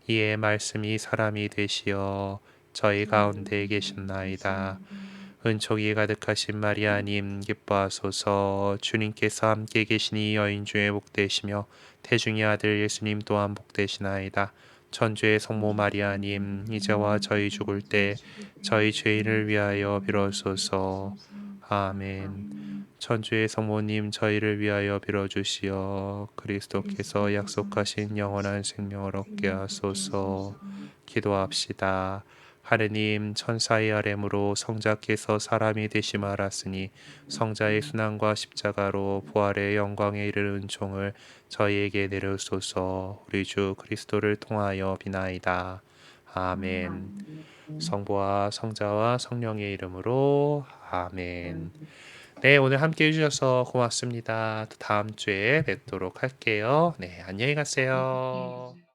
이에 말씀이 사람이 되시어 저희 가운데 계셨나이다. 은총이 가득하신 마리아님 기뻐하소서. 주님께서 함께 계시니 여인 중에 복되시며 태중의 아들 예수님 또한 복되시나이다. 천주의 성모 마리아님 이제와 저희 죽을 때 저희 죄인을 위하여 빌어소서. 아멘. 천주의 성모님 저희를 위하여 빌어주시어 그리스도께서 약속하신 영원한 생명을 얻게 하소서. 기도합시다. 하느님 천사의 아뢰므로 성자께서 사람이 되심 알았으니 성자의 순환과 십자가로 부활의 영광에 이르는 은총을 저희에게 내려소서. 우리 주 그리스도를 통하여 비나이다. 아멘. 성부와 성자와 성령의 이름으로 아멘. 네, 오늘 함께 해주셔서 고맙습니다. 또 다음 주에 뵙도록 할게요. 네, 안녕히 가세요.